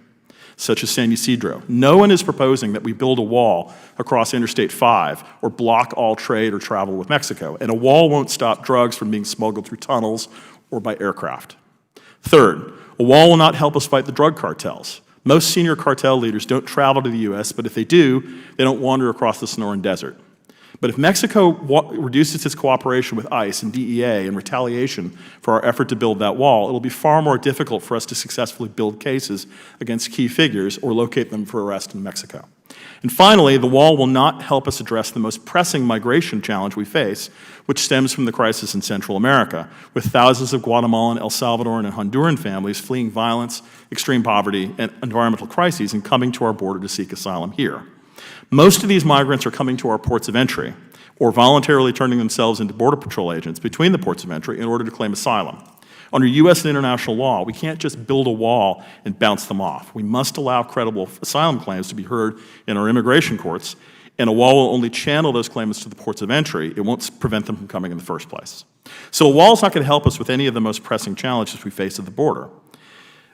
such as San Ysidro. No one is proposing that we build a wall across Interstate 5 or block all trade or travel with Mexico, and a wall won't stop drugs from being smuggled through tunnels or by aircraft. Third, a wall will not help us fight the drug cartels. Most senior cartel leaders don't travel to the U.S., but if they do, they don't wander across the Sonoran Desert. But if Mexico reduces its cooperation with ICE and DEA in retaliation for our effort to build that wall, it'll be far more difficult for us to successfully build cases against key figures or locate them for arrest in Mexico. And finally, the wall will not help us address the most pressing migration challenge we face, which stems from the crisis in Central America, with thousands of Guatemalan, El Salvadoran, and Honduran families fleeing violence, extreme poverty, and environmental crises and coming to our border to seek asylum here. Most of these migrants are coming to our ports of entry or voluntarily turning themselves into Border Patrol agents between the ports of entry in order to claim asylum. Under U.S. and international law, we can't just build a wall and bounce them off. We must allow credible asylum claims to be heard in our immigration courts, and a wall will only channel those claimants to the ports of entry. It won't prevent them from coming in the first place. So a wall is not going to help us with any of the most pressing challenges we face at the border.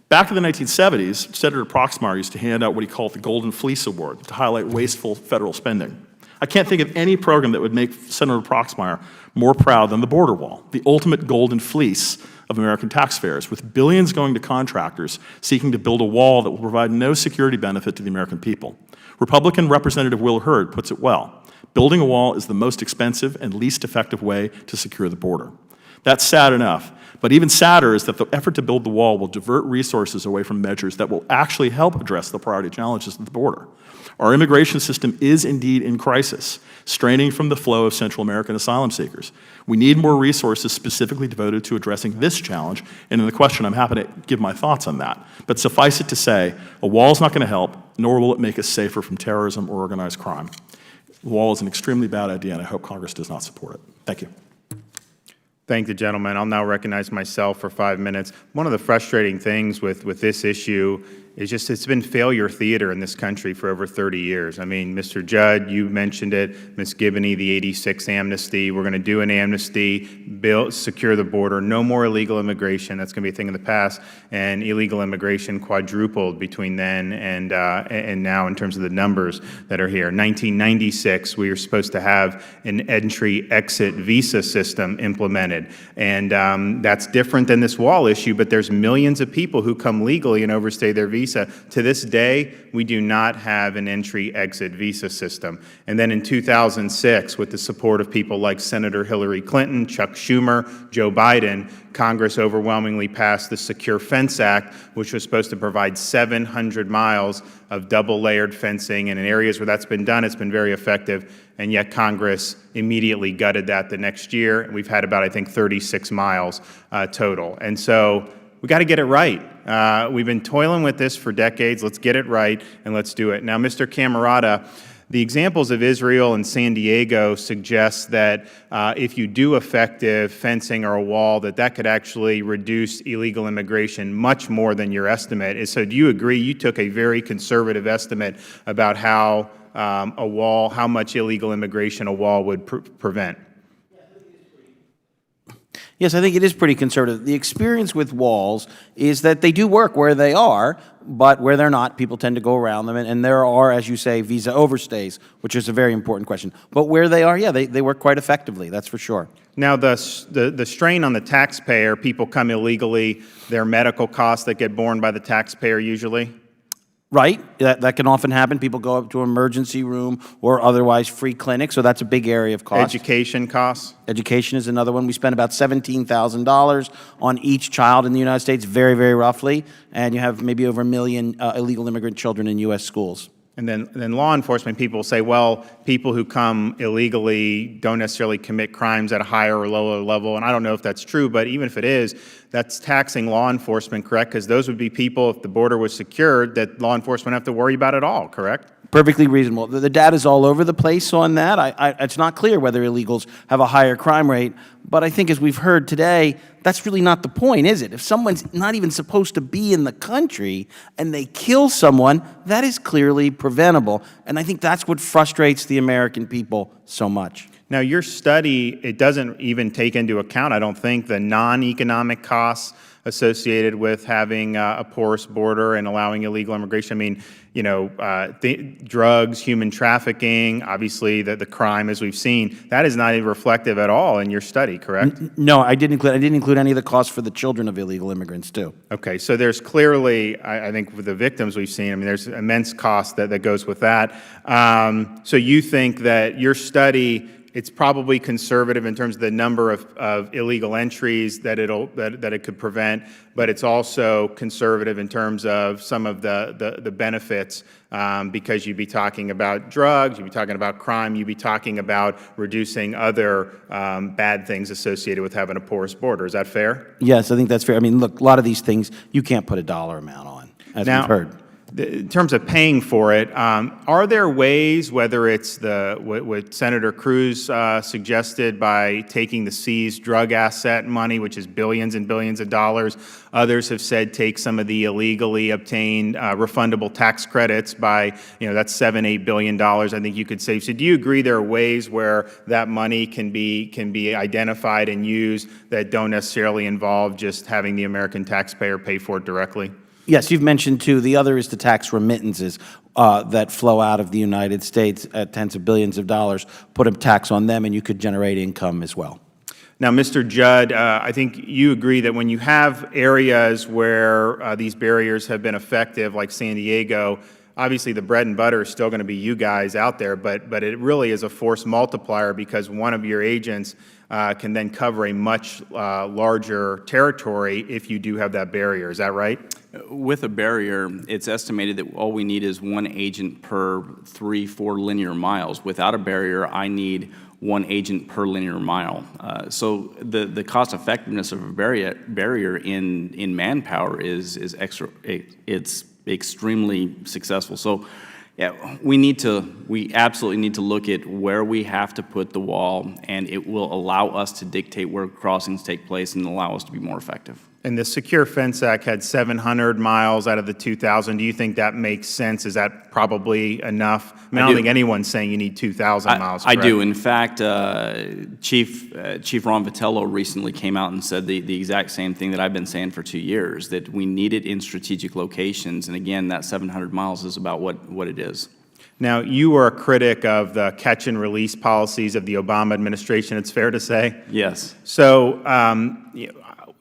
Back in the 1970s, Senator Proxmire used to hand out what he called the Golden Fleece Award to highlight wasteful federal spending. I can't think of any program that would make Senator Proxmire more proud than the border wall, the ultimate golden fleece of American taxpayers, with billions going to contractors seeking to build a wall that will provide no security benefit to the American people. Republican Representative Will Hurd puts it well. Building a wall is the most expensive and least effective way to secure the border. That's sad enough. But even sadder is that the effort to build the wall will divert resources away from measures that will actually help address the priority challenges at the border. Our immigration system is indeed in crisis, straining from the flow of Central American asylum seekers. We need more resources specifically devoted to addressing this challenge, and in the question, I'm happy to give my thoughts on that. But suffice it to say, a wall is not going to help, nor will it make us safer from terrorism or organized crime. The wall is an extremely bad idea, and I hope Congress does not support it. Thank you. Thank the gentleman. I'll now recognize myself for 5 minutes. One of the frustrating things with this issue is just it's been failure theater in this country for over 30 years. I mean, Mr. Judd, you mentioned it, Ms. Gibney, the 86 amnesty. We're going to do an amnesty, build, secure the border, no more illegal immigration. That's going to be a thing of the past. And illegal immigration quadrupled between then and now in terms of the numbers that are here. 1996, we were supposed to have an entry-exit visa system implemented. And that's different than this wall issue, but there's millions of people who come legally and overstay their visa. To this day, we do not have an entry-exit visa system. And then in 2006, with the support of people like Senator Hillary Clinton, Chuck Schumer, Joe Biden, Congress overwhelmingly passed the Secure Fence Act, which was supposed to provide 700 miles of double-layered fencing. And in areas where that's been done, it's been very effective. And yet Congress immediately gutted that the next year. We've had about, I think, 36 miles total. And so we got to get it right. We've been toiling with this for decades. Let's get it right, and let's do it. Now, Mr. Camerota, the examples of Israel and San Diego suggest that if you do effective fencing or a wall, that could actually reduce illegal immigration much more than your estimate. So do you agree? You took a very conservative estimate about how a wall, how much illegal immigration a wall would prevent? Yes, I think it is pretty conservative. The experience with walls is that they do work where they are, but where they're not, people tend to go around them. And there are, as you say, visa overstays, which is a very important question. But where they are, yeah, they work quite effectively, that's for sure. Now, the strain on the taxpayer, people come illegally, their medical costs that get borne by the taxpayer usually? Right, that can often happen. People go up to an emergency room or otherwise free clinics, so that's a big area of cost. Education costs? Education is another one. We spend about $17,000 on each child in the United States, very, very roughly, and you have maybe over 1 million illegal immigrant children in U.S. schools. And then law enforcement people say, well, people who come illegally don't necessarily commit crimes at a higher or lower level. And I don't know if that's true, but even if it is, that's taxing law enforcement, correct? Because those would be people, if the border was secured, that law enforcement have to worry about at all, correct? Perfectly reasonable. The data's all over the place on that. It's not clear whether illegals have a higher crime rate, but I think as we've heard today, that's really not the point, is it? If someone's not even supposed to be in the country and they kill someone, that is clearly preventable. And I think that's what frustrates the American people so much. Now, your study, it doesn't even take into account, I don't think, the non-economic costs associated with having a porous border and allowing illegal immigration. I mean, you know, drugs, human trafficking, obviously the crime, as we've seen, that is not even reflective at all in your study, correct? No, I didn't include any of the costs for the children of illegal immigrants, too. Okay, so there's clearly, I think with the victims we've seen, I mean, there's immense cost that goes with that. So you think that your study, it's probably conservative in terms of the number of illegal entries that it could prevent, but it's also conservative in terms of some of the benefits, because you'd be talking about drugs, you'd be talking about crime, you'd be talking about reducing other bad things associated with having a porous border. Is that fair? Yes, I think that's fair. I mean, look, a lot of these things you can't put a dollar amount on, as we've heard. In terms of paying for it, are there ways, whether it's what Senator Cruz suggested by taking the seized drug asset money, which is billions and billions of dollars, others have said take some of the illegally obtained refundable tax credits by, you know, that's $7-8 billion I think you could save. So do you agree there are ways where that money can be identified and used that don't necessarily involve just having the American taxpayer pay for it directly? Yes, you've mentioned two. The other is the tax remittances that flow out of the United States at tens of billions of dollars. Put a tax on them and you could generate income as well. Now, Mr. Judd, I think you agree that when you have areas where these barriers have been effective, like San Diego, obviously the bread and butter is still going to be you guys out there, but it really is a force multiplier because one of your agents can then cover a much larger territory if you do have that barrier. Is that right? With a barrier, it's estimated that all we need is one agent per 3-4 linear miles. Without a barrier, I need one agent per linear mile. So the cost effectiveness of a barrier in manpower is extremely successful. So yeah, we absolutely need to look at where we have to put the wall, and it will allow us to dictate where crossings take place and allow us to be more effective. And the Secure Fence Act had 700 miles out of the 2,000. Do you think that makes sense? Is that probably enough? I mean, I don't think anyone's saying you need 2,000 miles. I do. In fact, Chief Ron Vitello recently came out and said the exact same thing that I've been saying for 2 years, that we need it in strategic locations. And again, that 700 miles is about what it is. Now, you were a critic of the catch and release policies of the Obama administration, it's fair to say? Yes. So,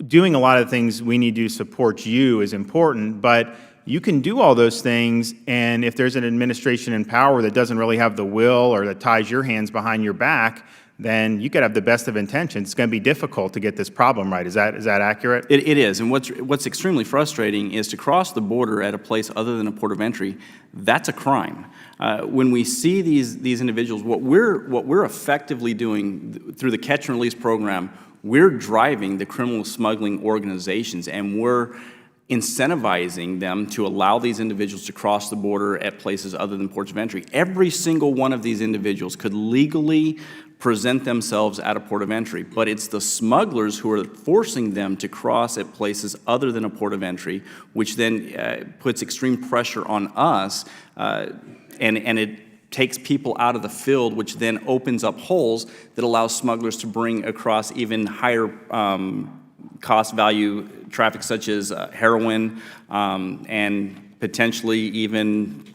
doing a lot of things we need to support you is important, but you can do all those things, and if there's an administration in power that doesn't really have the will or that ties your hands behind your back, then you could have the best of intentions. It's going to be difficult to get this problem right. Is that accurate? It is, and what's extremely frustrating is to cross the border at a place other than a port of entry. That's a crime. When we see these individuals, what we're effectively doing through the catch and release program, we're driving the criminal smuggling organizations, and we're incentivizing them to allow these individuals to cross the border at places other than ports of entry. Every single one of these individuals could legally present themselves at a port of entry, but it's the smugglers who are forcing them to cross at places other than a port of entry, which then puts extreme pressure on us, and takes people out of the field, which then opens up holes that allow smugglers to bring across even higher cost value traffic, such as heroin and potentially even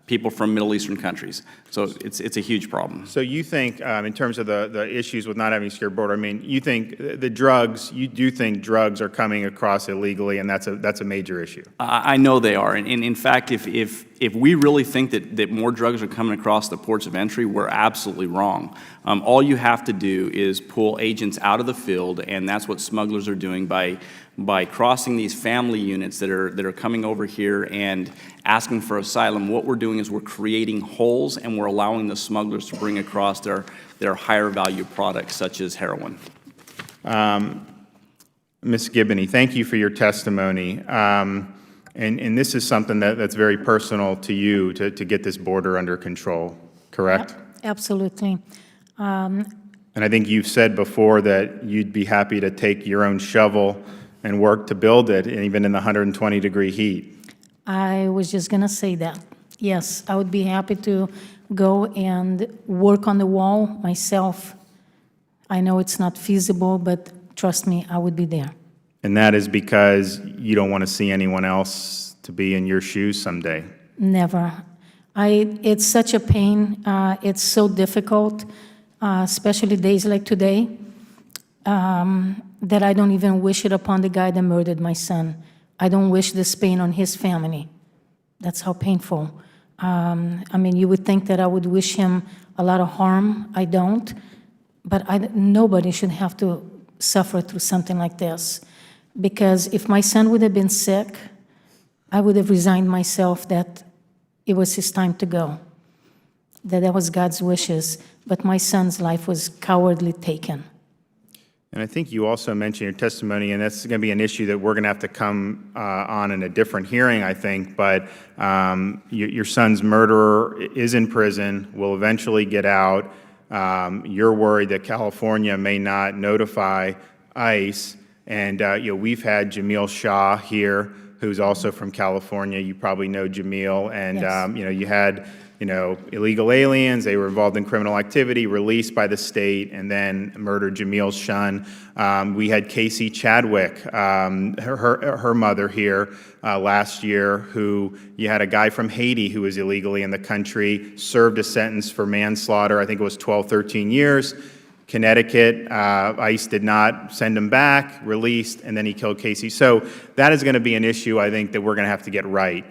people from Middle Eastern countries. So it's a huge problem. So you think, in terms of the issues with not having a secure border, I mean, you think the drugs, you do think drugs are coming across illegally, and that's a major issue? I know they are. And in fact, if we really think that more drugs are coming across the ports of entry, we're absolutely wrong. All you have to do is pull agents out of the field, and that's what smugglers are doing by crossing these family units that are coming over here and asking for asylum. What we're doing is we're creating holes, and we're allowing the smugglers to bring across their higher value products, such as heroin. Ms. Gibney, thank you for your testimony. And this is something that's very personal to you, to get this border under control, correct? Absolutely. And I think you've said before that you'd be happy to take your own shovel and work to build it, even in the 120-degree heat. I was just going to say that. Yes, I would be happy to go and work on the wall myself. I know it's not feasible, but trust me, I would be there. And that is because you don't want to see anyone else to be in your shoes someday. Never. It's such a pain. It's so difficult, especially days like today, that I don't even wish it upon the guy that murdered my son. I don't wish this pain on his family. That's how painful. I mean, you would think that I would wish him a lot of harm. I don't. But nobody should have to suffer through something like this. Because if my son would have been sick, I would have resigned myself that it was his time to go, that was God's wishes. But my son's life was cowardly taken. And I think you also mentioned in your testimony, and that's going to be an issue that we're going to have to come on in a different hearing, I think, but your son's murderer is in prison, will eventually get out. You're worried that California may not notify ICE, and we've had Jamil Shah here, who's also from California. You probably know Jamil, and Yes. You had illegal aliens. They were involved in criminal activity, released by the state, and then murdered Jamil's son. We had Casey Chadwick, her mother here last year, who you had a guy from Haiti who was illegally in the country, served a sentence for manslaughter. I think it was 12, 13 years. Connecticut, ICE did not send him back, released, and then he killed Casey. So that is going to be an issue, I think, that we're going to have to get right.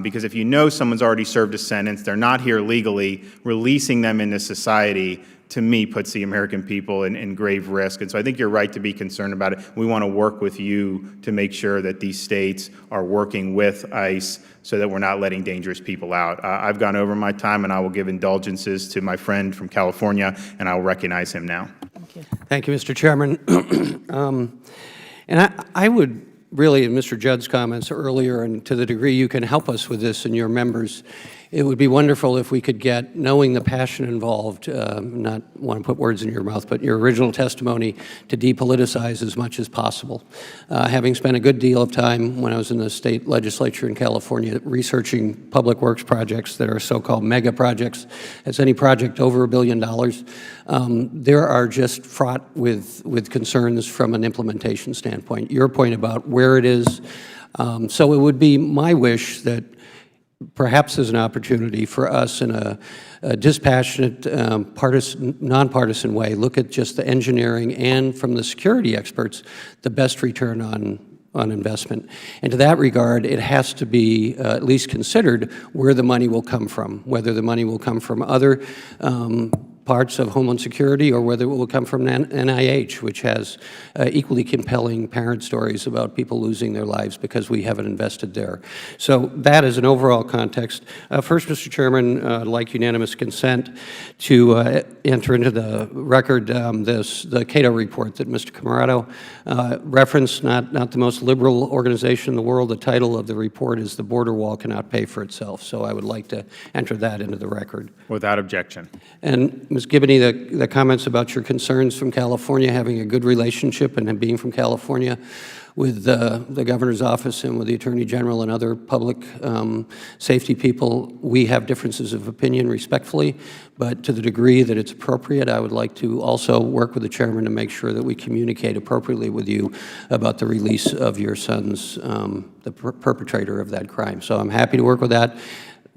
Because if you know someone's already served a sentence, they're not here legally, releasing them into society, to me, puts the American people in grave risk. And so I think you're right to be concerned about it. We want to work with you to make sure that these states are working with ICE so that we're not letting dangerous people out. I've gone over my time, and I will give indulgences to my friend from California, and I'll recognize him now. Thank you. Thank you, Mr. Chairman. And I would really, in Mr. Judd's comments earlier, and to the degree you can help us with this and your members, it would be wonderful if we could get, knowing the passion involved, not want to put words in your mouth, but your original testimony, to depoliticize as much as possible. Having spent a good deal of time when I was in the state legislature in California researching public works projects that are so-called mega projects, as any project over $1 billion, there are just fraught with concerns from an implementation standpoint. Your point about where it is. So it would be my wish that perhaps there's an opportunity for us in a dispassionate, nonpartisan way, look at just the engineering and, from the security experts, the best return on investment. And to that regard, it has to be at least considered where the money will come from, whether the money will come from other parts of Homeland Security or whether it will come from NIH, which has equally compelling parent stories about people losing their lives because we haven't invested there. So that is an overall context. First, Mr. Chairman, I'd like unanimous consent to enter into the record the Cato report that Mr. Camarado referenced, not the most liberal organization in the world. The title of the report is "The Border Wall Cannot Pay for Itself." So I would like to enter that into the record. Without objection. And Ms. Gibney, the comments about your concerns from California, having a good relationship and being from California with the governor's office and with the attorney general and other public safety people, we have differences of opinion respectfully, but to the degree that it's appropriate, I would like to also work with the chairman to make sure that we communicate appropriately with you about the release of your son's, the perpetrator of that crime. So I'm happy to work with that,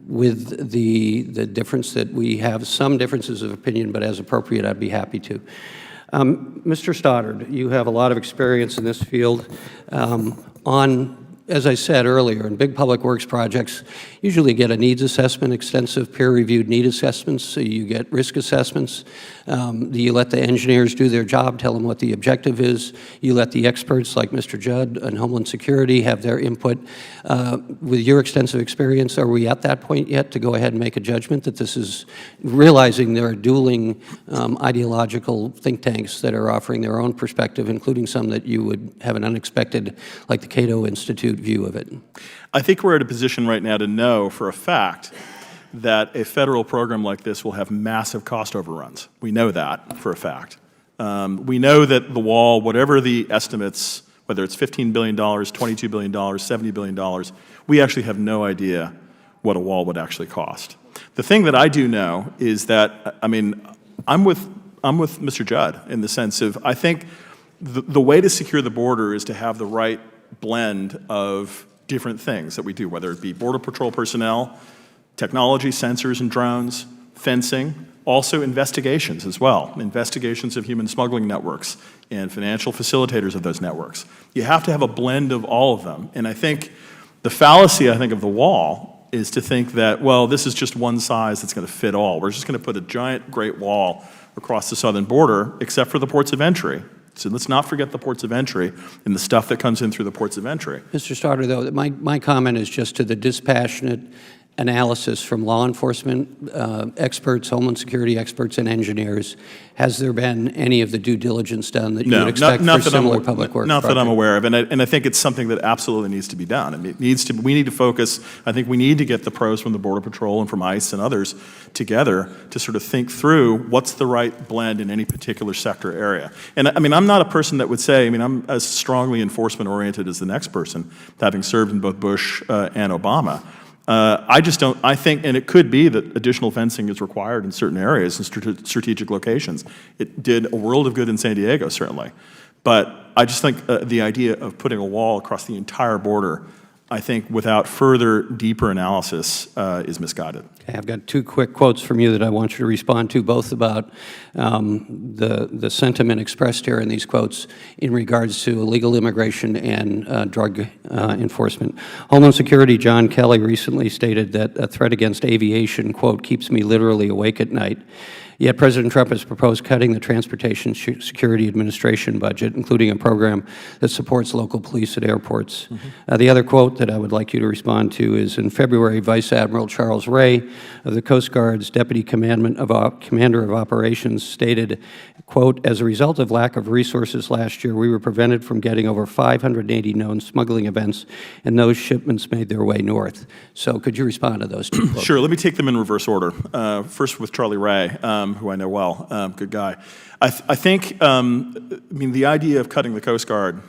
with the difference that we have some differences of opinion, but as appropriate, I'd be happy to. Mr. Stoddard, you have a lot of experience in this field. As I said earlier, in big public works projects, usually get a needs assessment, extensive peer-reviewed need assessments, so you get risk assessments. You let the engineers do their job, tell them what the objective is. You let the experts like Mr. Judd and Homeland Security have their input. With your extensive experience, are we at that point yet to go ahead and make a judgment that this is, realizing there are dueling ideological think tanks that are offering their own perspective, including some that you would have an unexpected, like the Cato Institute, view of it? I think we're at a position right now to know for a fact that a federal program like this will have massive cost overruns. We know that for a fact. We know that the wall, whatever the estimates, whether it's $15 billion, $22 billion, $70 billion, we actually have no idea what a wall would actually cost. The thing that I do know is that, I mean, I'm with Mr. Judd in the sense of, I think the way to secure the border is to have the right blend of different things that we do, whether it be Border Patrol personnel, technology, sensors and drones, fencing, also investigations as well, investigations of human smuggling networks and financial facilitators of those networks. You have to have a blend of all of them. And I think the fallacy, of the wall is to think that, well, this is just one size that's going to fit all. We're just going to put a giant Great Wall across the southern border, except for the ports of entry. So let's not forget the ports of entry and the stuff that comes in through the ports of entry. Mr. Stoddard, though, my comment is just to the dispassionate analysis from law enforcement experts, Homeland Security experts, and engineers. Has there been any of the due diligence done that you would expect for similar public works Not projects? that I'm aware of, and I think it's something that absolutely needs to be done. I mean, we need to focus. I think we need to get the pros from the Border Patrol and from ICE and others together to sort of think through what's the right blend in any particular sector area. And I mean, I'm not a person that would say, I mean, I'm as strongly enforcement oriented as the next person, having served in both Bush and Obama. I just don't, I think, and it could be that additional fencing is required in certain areas and strategic locations. It did a world of good in San Diego, certainly. But I just think the idea of putting a wall across the entire border, I think without further deeper analysis is misguided. Okay, I've got two quick quotes from you that I want you to respond to, both about the sentiment expressed here in these quotes in regards to illegal immigration and drug enforcement. Homeland Security John Kelly recently stated that a threat against aviation, quote, keeps me literally awake at night. Yet President Trump has proposed cutting the Transportation Security Administration budget, including a program that supports local police at airports. The other quote that I would like you to respond to is in February, Vice Admiral Charles Ray of the Coast Guard's Deputy Commander of Operations stated, quote, as a result of lack of resources last year, we were prevented from getting over 580 known smuggling events, and those shipments made their way north. So could you respond to those two quotes? Sure, let me take them in reverse order. First with Charlie Ray, who I know well, good guy. I think, I mean, the idea of cutting the Coast Guard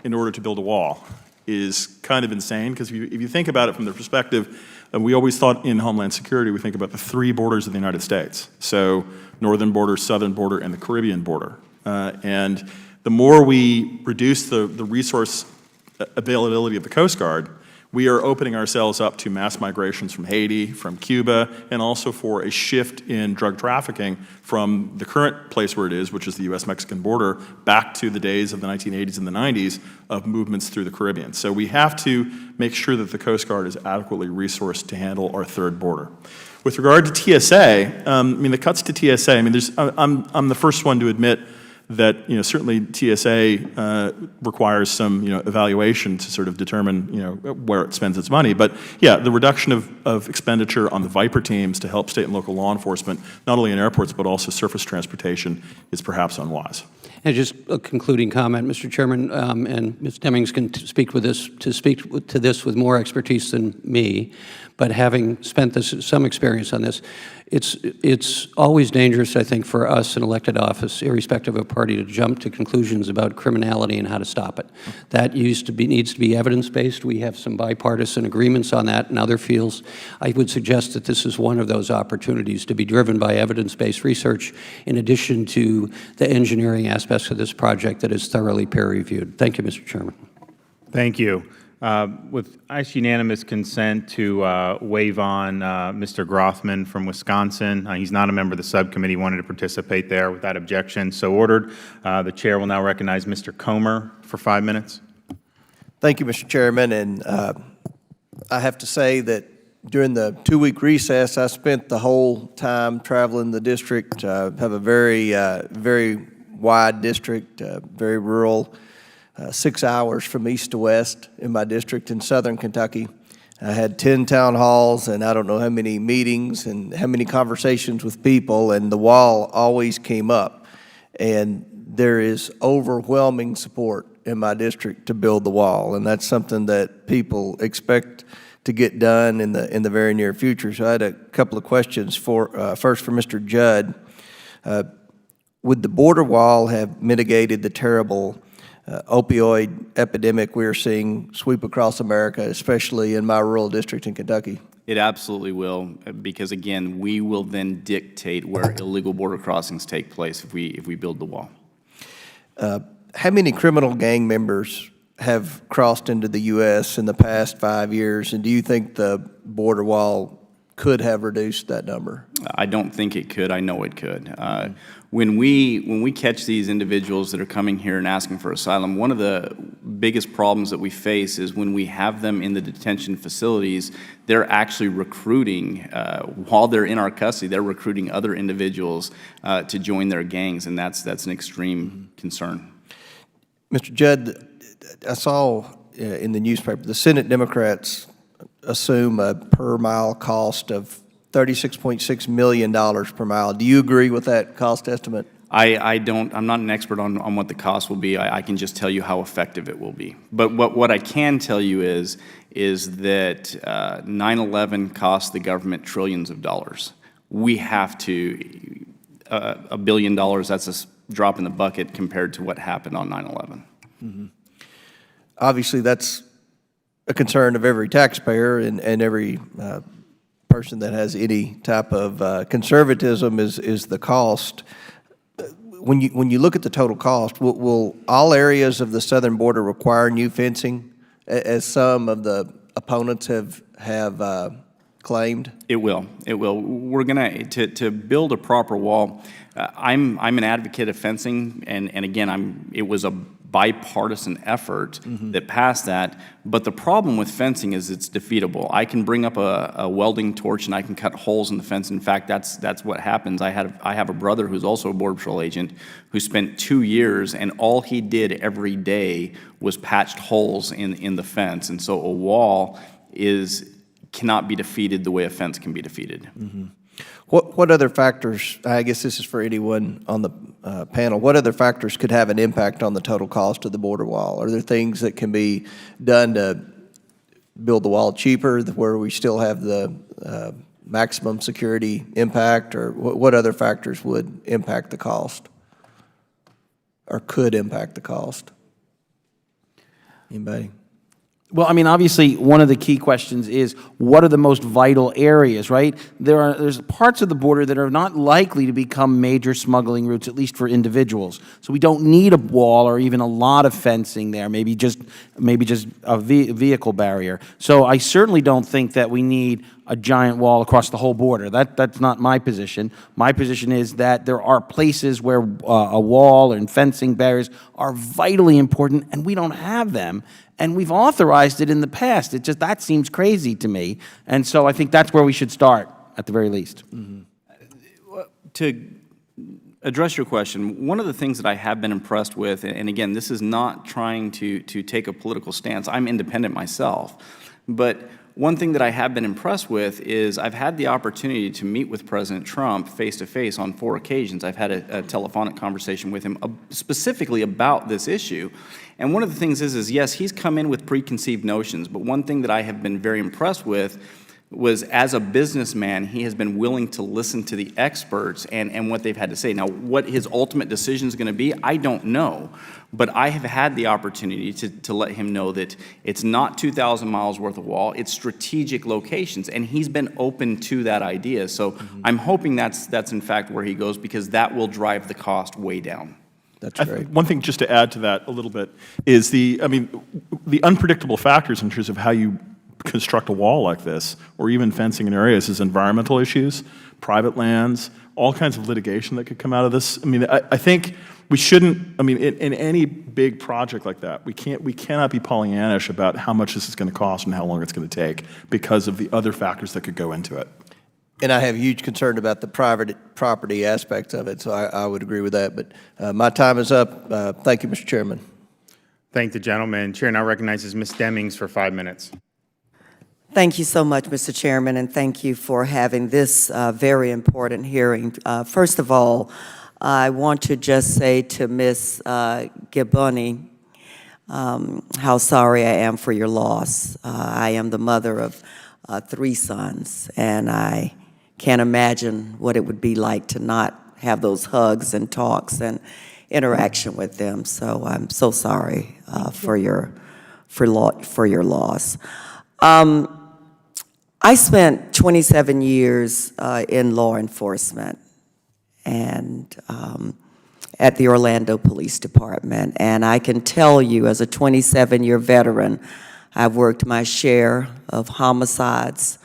in order to build a wall is kind of insane, because if you think about it from the perspective, we always thought in Homeland Security, we think about the three borders of the United States. So northern border, southern border, and the Caribbean border. And the more we reduce the resource availability of the Coast Guard, we are opening ourselves up to mass migrations from Haiti, from Cuba, and also for a shift in drug trafficking from the current place where it is, which is the U.S.-Mexican border, back to the days of the 1980s and the 90s of movements through the Caribbean. So we have to make sure that the Coast Guard is adequately resourced to handle our third border. With regard to TSA, I mean, the cuts to TSA, I mean, I'm the first one to admit that, certainly TSA requires some, evaluation to sort of determine, where it spends its money. But yeah, the reduction of expenditure on the Viper teams to help state and local law enforcement, not only in airports but also surface transportation, is perhaps unwise. And just a concluding comment, Mr. Chairman, and Ms. Demings can speak to this with more expertise than me, but having spent some experience on this, it's always dangerous, I think, for us in elected office, irrespective of party, to jump to conclusions about criminality and how to stop it. That needs to be evidence-based. We have some bipartisan agreements on that in other fields. I would suggest that this is one of those opportunities to be driven by evidence-based research in addition to the engineering aspects of this project that is thoroughly peer-reviewed. Thank you, Mr. Chairman. Thank you. With unanimous consent to waive on Mr. Grothman from Wisconsin. He's not a member of the subcommittee, wanted to participate there. Without objection, so ordered. The chair will now recognize Mr. Comer for 5 minutes. Thank you, Mr. Chairman. And I have to say that during the 2-week recess, I spent the whole time traveling the district. Have a very wide district, very rural. 6 hours from east to west in my district in southern Kentucky. I had 10 town halls and I don't know how many meetings and how many conversations with people, and the wall always came up. And there is overwhelming support in my district to build the wall, and that's something that people expect to get done in the very near future. So I had a couple of questions first for Mr. Judd. Would the border wall have mitigated the terrible opioid epidemic we are seeing sweep across America, especially in my rural district in Kentucky? It absolutely will, because again, we will then dictate where illegal border crossings take place if we build the wall. How many criminal gang members have crossed into the U.S. in the past 5 years, and do you think the border wall could have reduced that number? I don't think it could. I know it could. When we catch these individuals that are coming here and asking for asylum, one of the biggest problems that we face is when we have them in the detention facilities, they're actually recruiting, while they're in our custody, they're recruiting other individuals to join their gangs, and that's an extreme concern. Mr. Judd, I saw in the newspaper the Senate Democrats assume a per mile cost of $36.6 million per mile. Do you agree with that cost estimate? I don't. I'm not an expert on what the cost will be. I can just tell you how effective it will be. But what I can tell you is that 9/11 cost the government trillions of dollars. We have to $1 billion. That's a drop in the bucket compared to what happened on 9/11. Mm-hmm. Obviously, that's a concern of every taxpayer and every person that has any type of conservatism is the cost. When you look at the total cost, will all areas of the southern border require new fencing, as some of the opponents have claimed? It will. It will. We're gonna to build a proper wall. I'm an advocate of fencing, and again, it was a bipartisan effort that passed that. But the problem with fencing is it's defeatable. I can bring up a welding torch and I can cut holes in the fence. In fact, that's what happens. I have a brother who's also a Border Patrol agent who spent 2 years, and all he did every day was patched holes in the fence. And so a wall cannot be defeated the way a fence can be defeated. Mm-hmm. What other factors, I guess this is for anyone on the panel, what other factors could have an impact on the total cost of the border wall? Are there things that can be done to build the wall cheaper, where we still have the maximum security impact, or what other factors would impact the cost or could impact the cost? Anybody? Well, I mean, obviously, one of the key questions is, what are the most vital areas, right? There's parts of the border that are not likely to become major smuggling routes, at least for individuals. So we don't need a wall or even a lot of fencing there, maybe just a vehicle barrier. So I certainly don't think that we need a giant wall across the whole border. That's not my position. My position is that there are places where a wall and fencing barriers are vitally important, and we don't have them. And we've authorized it in the past. That seems crazy to me. And so I think that's where we should start, at the very least. Mm-hmm. To address your question, one of the things that I have been impressed with, and again, this is not trying to take a political stance. I'm independent myself. But one thing that I have been impressed with is I've had the opportunity to meet with President Trump face-to-face on 4 occasions. I've had a telephonic conversation with him specifically about this issue. And one of the things is yes, he's come in with preconceived notions, but one thing that I have been very impressed with was, as a businessman, he has been willing to listen to the experts and what they've had to say. Now, what his ultimate decision is going to be, I don't know. But I have had the opportunity to let him know that it's not 2,000 miles worth of wall, it's strategic locations, and he's been open to that idea. So I'm hoping that's in fact where he goes, because that will drive the cost way down. That's great. One thing just to add to that a little bit is the unpredictable factors in terms of how you construct a wall like this, or even fencing in areas, is environmental issues, private lands, all kinds of litigation that could come out of this. I mean, I think we shouldn't, in any big project like that, we cannot be Pollyannish about how much this is going to cost and how long it's going to take, because of the other factors that could go into it. And I have huge concern about the private property aspect of it, so I would agree with that. But my time is up. Thank you, Mr. Chairman. Thank the gentleman. Chair now recognizes Ms. Demings for 5 minutes. Thank you so much, Mr. Chairman, and thank you for having this very important hearing. First of all, I want to just say to Ms. Giboni how sorry I am for your loss. I am the mother of 3 sons, and I can't imagine what it would be like to not have those hugs and talks and interaction with them. So I'm so sorry for your loss. I spent 27 years in law enforcement and at the Orlando Police Department. And I can tell you, as a 27-year veteran, I've worked my share of homicides,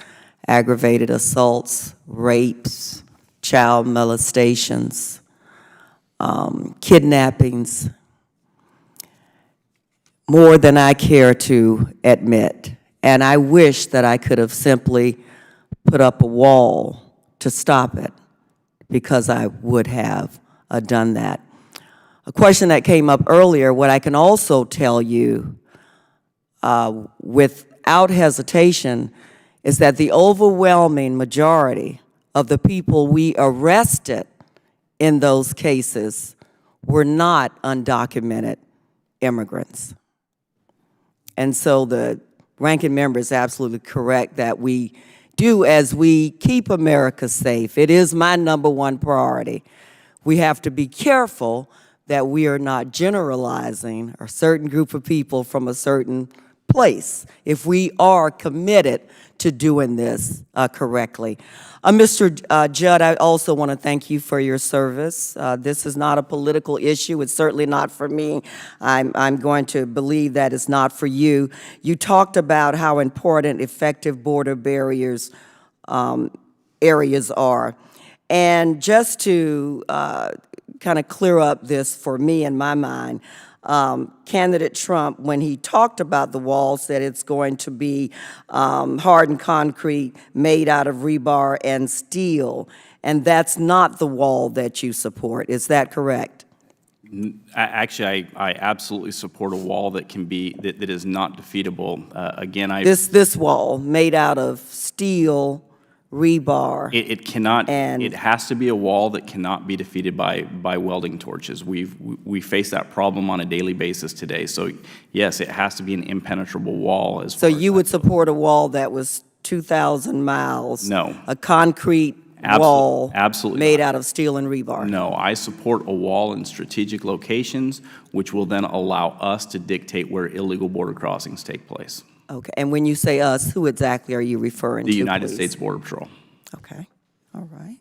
aggravated assaults, rapes, child molestations, kidnappings, more than I care to admit. And I wish that I could have simply put up a wall to stop it, because I would have done that. A question that came up earlier, what I can also tell you without hesitation is that the overwhelming majority of the people we arrested in those cases were not undocumented immigrants. And so the ranking member is absolutely correct that we do as we keep America safe. It is my #1 priority. We have to be careful that we are not generalizing a certain group of people from a certain place if we are committed to doing this correctly. Mr. Judd, I also want to thank you for your service. This is not a political issue. It's certainly not for me. I'm going to believe that it's not for you. You talked about how important effective border barriers areas are. And just to kind of clear up this for me in my mind, candidate Trump, when he talked about the wall, said it's going to be hardened concrete made out of rebar and steel, and that's not the wall that you support. Is that correct? Actually, I absolutely support a wall that can be that is not defeatable. Again, this wall made out of steel, rebar. It cannot. It has to be a wall that cannot be defeated by welding torches. We face that problem on a daily basis today. So yes, it has to be an impenetrable wall. So you would support a wall that was 2,000 miles? No. A concrete wall absolutely made not. out of steel and rebar? No, I support a wall in strategic locations, which will then allow us to dictate where illegal border crossings take place. Okay, and when you say us, who exactly are you referring to, The United please? States Border Patrol. Okay, all right.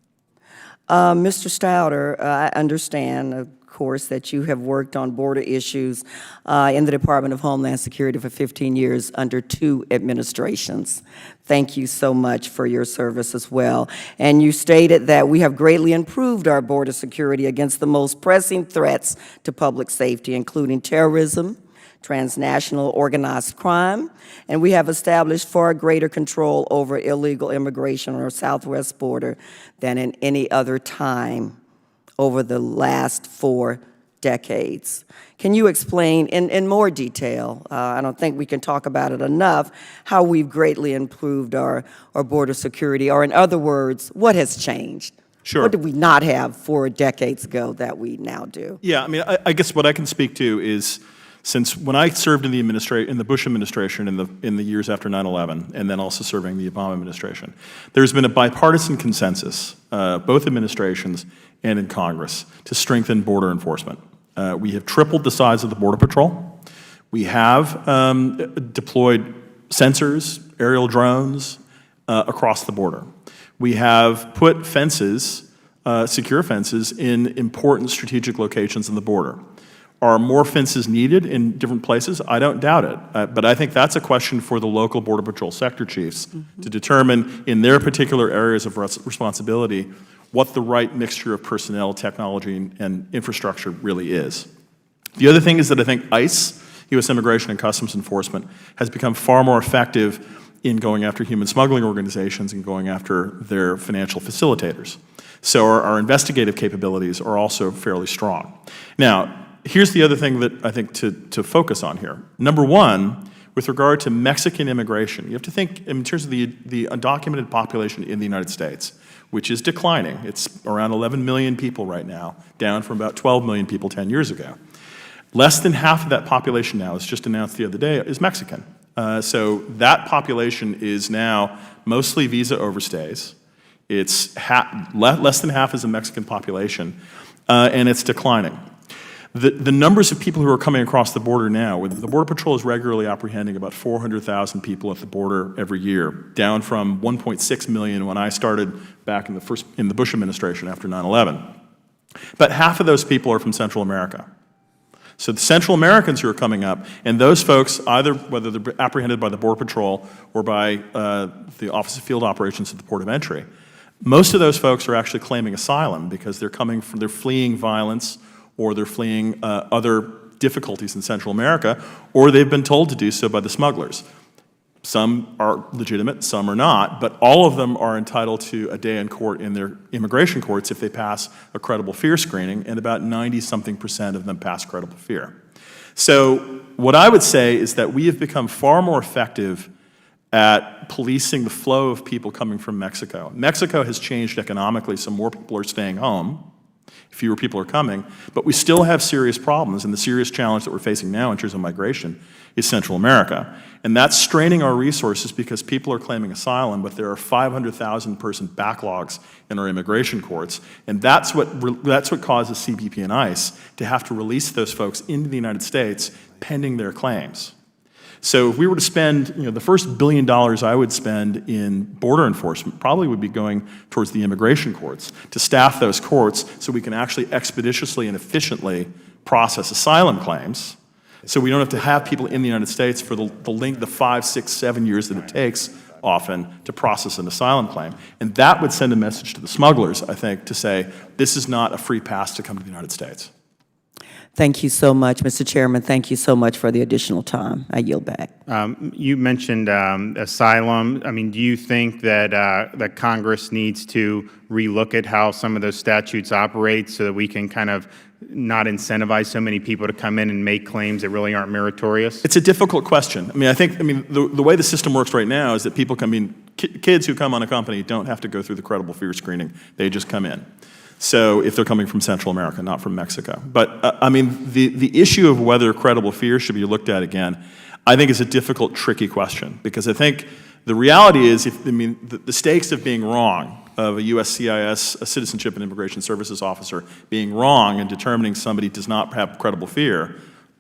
Mr. Stouter, I understand, of course, that you have worked on border issues in the Department of Homeland Security for 15 years under 2 administrations. Thank you so much for your service as well. And you stated that we have greatly improved our border security against the most pressing threats to public safety, including terrorism, transnational organized crime, and we have established far greater control over illegal immigration on our southwest border than in any other time over the last 4 decades. Can you explain in more detail, I don't think we can talk about it enough, how we've greatly improved our border security, or in other words, what has changed? Sure. What did we not have 4 decades ago that we now do? Yeah, I mean, I guess what I can speak to is, since when I served in the Bush administration in the years after 9/11, and then also serving the Obama administration, there's been a bipartisan consensus, both administrations and in Congress, to strengthen border enforcement. We have tripled the size of the Border Patrol. We have deployed sensors, aerial drones across the border. We have put fences, secure fences, in important strategic locations on the border. Are more fences needed in different places? I don't doubt it. But I think that's a question for the local Border Patrol sector chiefs to determine in their particular areas of responsibility what the right mixture of personnel, technology, and infrastructure really is. The other thing is that I think ICE, U.S. Immigration and Customs Enforcement, has become far more effective in going after human smuggling organizations and going after their financial facilitators. So our investigative capabilities are also fairly strong. Now, here's the other thing that I think to focus on here. Number one, with regard to Mexican immigration, you have to think in terms of the undocumented population in the United States, which is declining. It's around 11 million people right now, down from about 12 million people 10 years ago. Less than half of that population now, as just announced the other day, is Mexican. So that population is now mostly visa overstays. It's less than half is the Mexican population, and it's declining. The numbers of people who are coming across the border now, the Border Patrol is regularly apprehending about 400,000 people at the border every year, down from 1.6 million when I started back in the Bush administration after 9/11. But half of those people are from Central America. So the Central Americans who are coming up, and those folks, either whether they're apprehended by the Border Patrol or by the Office of Field Operations at the Port of Entry, most of those folks are actually claiming asylum because they're fleeing violence, or they're fleeing other difficulties in Central America, or they've been told to do so by the smugglers. Some are legitimate, some are not, but all of them are entitled to a day in court in their immigration courts if they pass a credible fear screening, and about 90-something% of them pass credible fear. So what I would say is that we have become far more effective at policing the flow of people coming from Mexico. Mexico has changed economically, so more people are staying home. Fewer people are coming, but we still have serious problems, and the serious challenge that we're facing now in terms of migration is Central America. And that's straining our resources because people are claiming asylum, but there are 500,000 person backlogs in our immigration courts, and that's what causes CBP and ICE to have to release those folks into the United States pending their claims. So if we were to spend, the first $1 billion I would spend in border enforcement probably would be going towards the immigration courts to staff those courts so we can actually expeditiously and efficiently process asylum claims, so we don't have to have people in the United States for the 5, 6, 7 years that it takes often to process an asylum claim. And that would send a message to the smugglers, I think, to say, this is not a free pass to come to the United States. Thank you so much, Mr. Chairman. Thank you so much for the additional time. I yield back. You mentioned asylum. I mean, do you think that Congress needs to relook at how some of those statutes operate so that we can kind of not incentivize so many people to come in and make claims that really aren't meritorious? It's a difficult question. The way the system works right now is that people come in, kids who come on a company don't have to go through the credible fear screening. They just come in. So if they're coming from Central America, not from Mexico. But the issue of whether credible fear should be looked at again, I think is a difficult, tricky question, because I think the reality is, the stakes of being wrong, of a USCIS, a Citizenship and Immigration Services officer, being wrong and determining somebody does not have credible fear,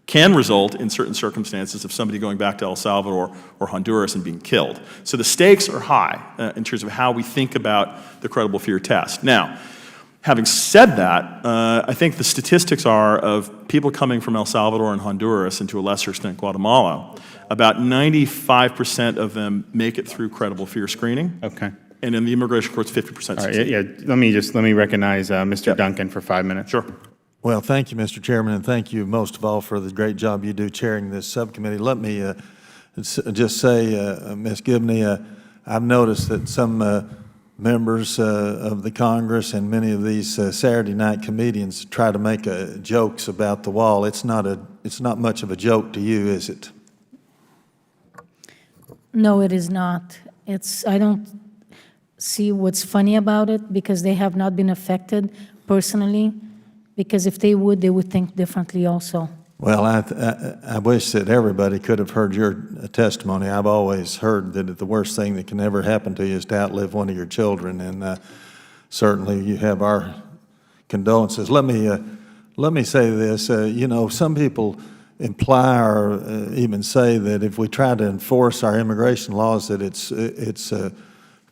can result in certain circumstances of somebody going back to El Salvador or Honduras and being killed. So the stakes are high in terms of how we think about the credible fear test. Now, having said that, I think the statistics are of people coming from El Salvador and Honduras, and to a lesser extent Guatemala, about 95% of them make it through credible fear screening. Okay. And in the immigration courts, 50% All right, succeed. yeah, let me recognize Mr. Duncan for 5 minutes. Sure. Well, thank you, Mr. Chairman, and thank you most of all for the great job you do chairing this subcommittee. Let me just say, Ms. Gibney, I've noticed that some members of the Congress and many of these Saturday night comedians try to make jokes about the wall. It's not much of a joke to you, is it? No, it is not. I don't see what's funny about it because they have not been affected personally, because if they would think differently also. Well, I wish that everybody could have heard your testimony. I've always heard that the worst thing that can ever happen to you is to outlive one of your children, and certainly you have our condolences. Let me say this. You know, some people imply or even say that if we try to enforce our immigration laws that it's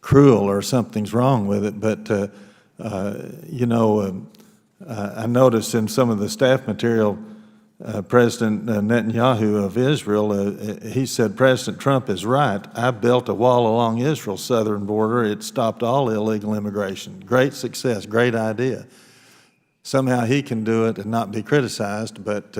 cruel or something's wrong with it. But you know, I noticed in some of the staff material, President Netanyahu of Israel, he said President Trump is right. I built a wall along Israel's southern border. It stopped all illegal immigration. Great success, great idea. Somehow he can do it and not be criticized, but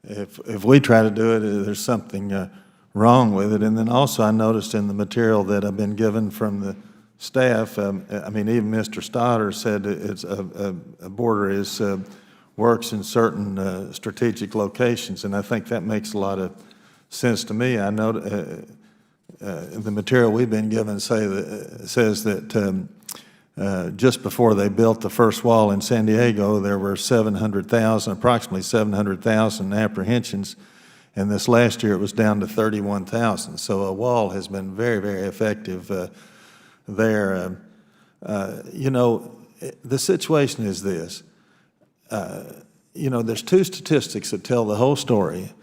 if we try to do it, there's something wrong with it. And then also I noticed in the material that I've been given from the staff, I mean, even Mr. Stoddard said it's a border works in certain strategic locations, and I think that makes a lot of sense to me. I know the material we've been given says that just before they built the first wall in San Diego, there were approximately 700,000 apprehensions, and this last year it was down to 31,000. So a wall has been very, very effective there. You know, the situation is this. You know, there's two statistics that tell the whole story.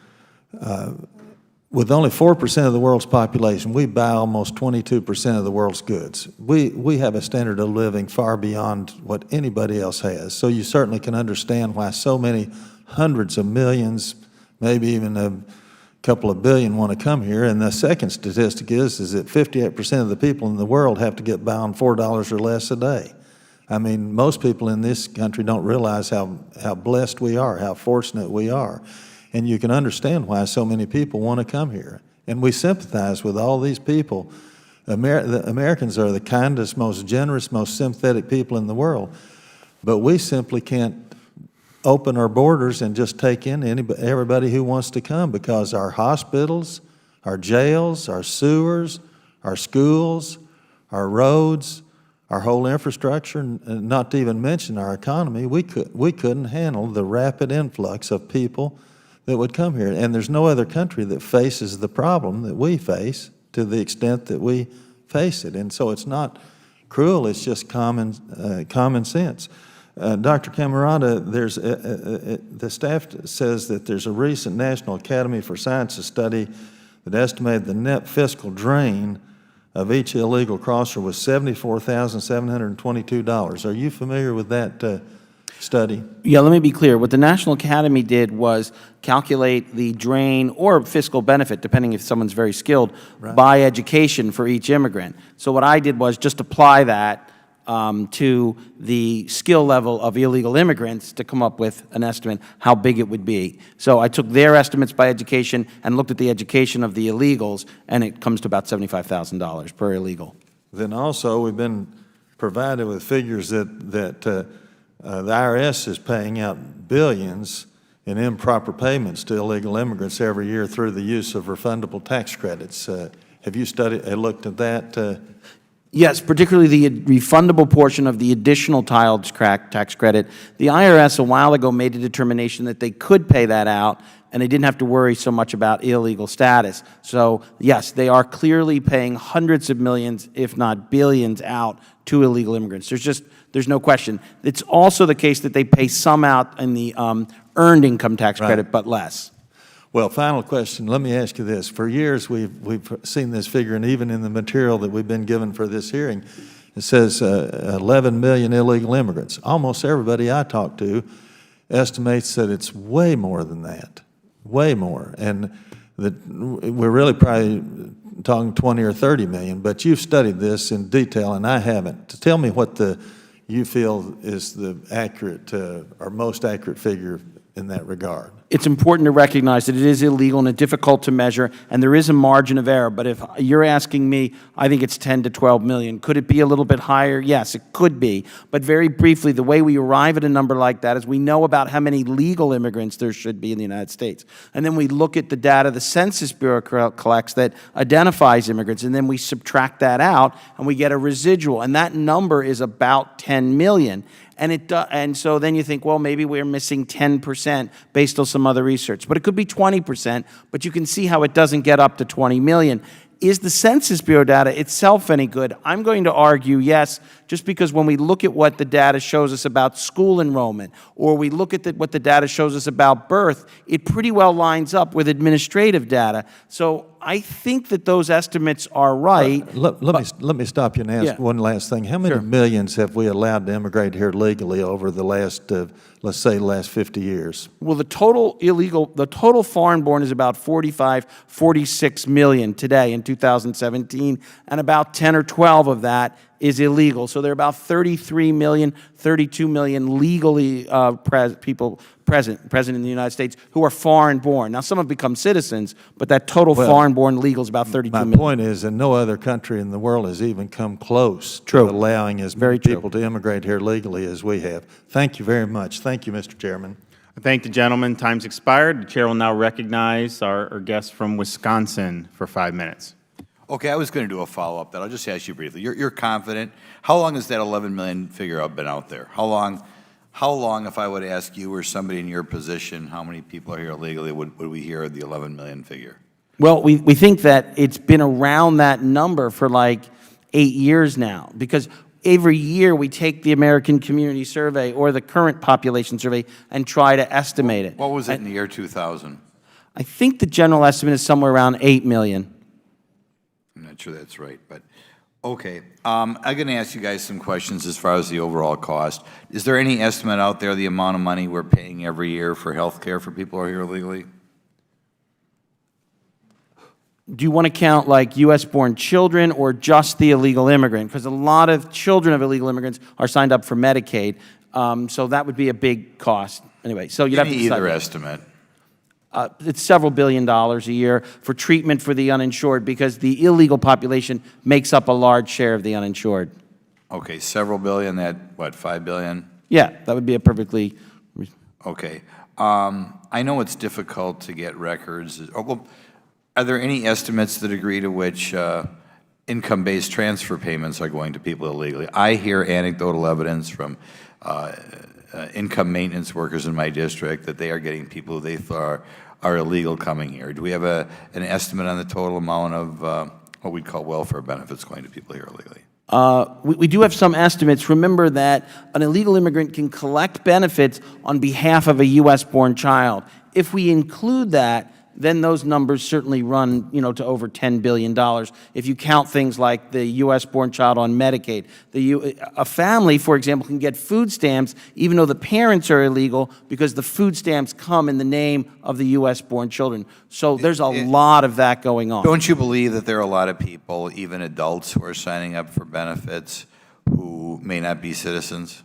With only 4% of the world's population, we buy almost 22% of the world's goods. We have a standard of living far beyond what anybody else has. So you certainly can understand why so many hundreds of millions, maybe even a couple of billion want to come here. And the second statistic is that 58% of the people in the world have to get by on $4 or less a day. I mean, most people in this country don't realize how blessed we are, how fortunate we are. And you can understand why so many people want to come here. And we sympathize with all these people. The Americans are the kindest, most generous, most sympathetic people in the world. But we simply can't open our borders and just take in everybody who wants to come, because our hospitals, our jails, our sewers, our schools, our roads, our whole infrastructure, not to even mention our economy, we couldn't handle the rapid influx of people that would come here. And there's no other country that faces the problem that we face to the extent that we face it. And so it's not cruel, it's just common sense. Dr. Camarada, the staff says that there's a recent National Academy for Sciences study that estimated the net fiscal drain of each illegal crosser was $74,722. Are you familiar with that study? Yeah, let me be clear. What the National Academy did was calculate the drain or fiscal benefit, depending if someone's very skilled, by education for each immigrant. So what I did was just apply that to the skill level of illegal immigrants to come up with an estimate how big it would be. So I took their estimates by education and looked at the education of the illegals, and it comes to about $75,000 per illegal. Then also we've been provided with figures that the IRS is paying out billions in improper payments to illegal immigrants every year through the use of refundable tax credits. Have you looked at that? Yes, particularly the refundable portion of the additional child tax credit. The IRS a while ago made a determination that they could pay that out, and they didn't have to worry so much about illegal status. So yes, they are clearly paying hundreds of millions, if not billions, out to illegal immigrants. There's no question. It's also the case that they pay some out in the earned income tax credit, but less. Well, final question. Let me ask you this. For years, we've seen this figure, and even in the material that we've been given for this hearing, it says 11 million illegal immigrants. Almost everybody I talk to estimates that it's way more than that, way more. And that we're really probably talking 20 or 30 million, but you've studied this in detail, and I haven't. Tell me what you feel is the accurate or most accurate figure in that regard. It's important to recognize that it is illegal and difficult to measure, and there is a margin of error. But if you're asking me, I think it's 10 to 12 million. Could it be a little bit higher? Yes, it could be. But very briefly, the way we arrive at a number like that is we know about how many legal immigrants there should be in the United States. And then we look at the data the Census Bureau collects that identifies immigrants, and then we subtract that out, and we get a residual. And that number is about 10 million. And so then you think, well, maybe we're missing 10% based on some other research. But it could be 20%, but you can see how it doesn't get up to 20 million. Is the Census Bureau data itself any good? I'm going to argue yes, just because when we look at what the data shows us about school enrollment, or we look at what the data shows us about birth, it pretty well lines up with administrative data. So I think that those estimates are right. Let me stop you and ask one last thing. How many millions have we allowed to immigrate here legally over the last, let's say, last 50 years? Well, the total foreign-born is about 46 million today in 2017, and about 10 or 12 of that is illegal. So there are about 33 million, 32 million legally people present in the United States who are foreign-born. Now, some have become citizens, but that total foreign-born legal is about 32 million. My point is that no other country in the world has even come close to allowing as many people to immigrate here legally as we have. Thank you very much. Thank you, Mr. Chairman. I thank the gentleman. Time's expired. The chair will now recognize our guest from Wisconsin for 5 minutes. Okay, I was going to do a follow-up that I'll just ask you briefly. You're confident. How long has that 11 million figure been out there? How long, if I would ask you or somebody in your position, how many people are here illegally, would we hear the 11 million figure? Well, we think that it's been around that number for like 8 years now, because every year we take the American Community Survey or the current population survey and try to estimate it. What was it in the year 2000? I think the general estimate is somewhere around 8 million. I'm not sure that's right, but okay. I'm going to ask you guys some questions as far as the overall cost. Is there any estimate out there the amount of money we're paying every year for health care for people who are here illegally? Do you want to count like U.S.-born children or just the illegal immigrant? Because a lot of children of illegal immigrants are signed up for Medicaid, so that would be a big cost. Anyway, so you'd have to decide. Either estimate. It's several $billions a year for treatment for the uninsured, because the illegal population makes up a large share of the uninsured. Okay, several billion, that, what, 5 billion? Yeah, that would be a perfectly... Okay. I know it's difficult to get records. Well, are there any estimates to the degree to which income-based transfer payments are going to people illegally? I hear anecdotal evidence from income maintenance workers in my district that they are getting people who they thought are illegal coming here. Do we have an estimate on the total amount of what we'd call welfare benefits going to people here illegally? We do have some estimates. Remember that an illegal immigrant can collect benefits on behalf of a U.S.-born child. If we include that, then those numbers certainly run, to over $10 billion. If you count things like the U.S.-born child on Medicaid, a family, for example, can get food stamps even though the parents are illegal, because the food stamps come in the name of the U.S.-born children. So there's a lot of that going on. Don't you believe that there are a lot of people, even adults, who are signing up for benefits who may not be citizens?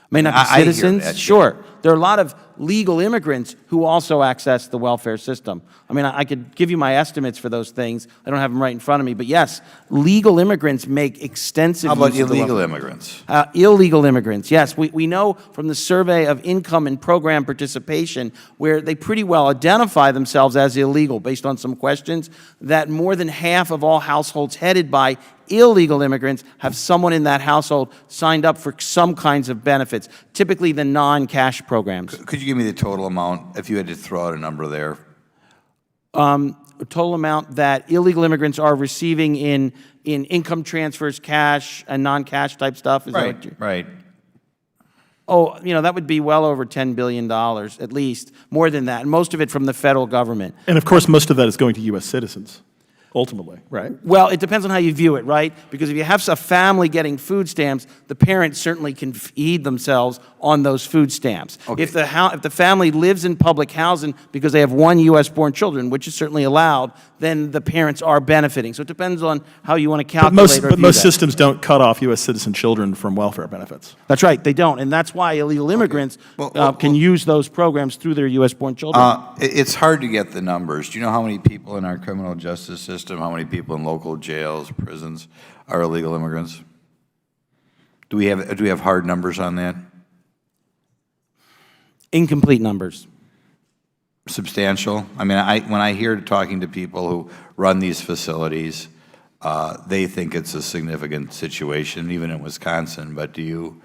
May not be citizens? Sure. There are a lot of legal immigrants who also access the welfare system. I mean, I could give you my estimates for those things. I don't have them right in front of me. But yes, legal immigrants make extensive use of the welfare. How about illegal immigrants? Illegal immigrants, yes. We know from the survey of income and program participation, where they pretty well identify themselves as illegal based on some questions, that more than half of all households headed by illegal immigrants have someone in that household signed up for some kinds of benefits, typically the non-cash programs. Could you give me the total amount, if you had to throw out a number there? Total amount that illegal immigrants are receiving in income transfers, cash, and non-cash type stuff? Right. Oh, that would be well over $10 billion, at least, more than that, and most of it from the federal government. And of course, most of that is going to U.S. citizens. ultimately, right? Well, it depends on how you view it, right? Because if you have a family getting food stamps, the parents certainly can feed themselves on those food stamps. Okay. If the family lives in public housing because they have one U.S.-born children, which is certainly allowed, then the parents are benefiting. So it depends on how you want to calculate But or view most that. systems don't cut off U.S. citizen children from welfare benefits. That's right, they don't, and that's why illegal immigrants can use those programs through their U.S.-born children. It's hard to get the numbers. Do you know how many people in our criminal justice system, how many people in local jails, prisons are illegal immigrants? Do we have hard numbers on that? Incomplete numbers. Substantial? I mean, when I hear talking to people who run these facilities, they think it's a significant situation, even in Wisconsin. But do you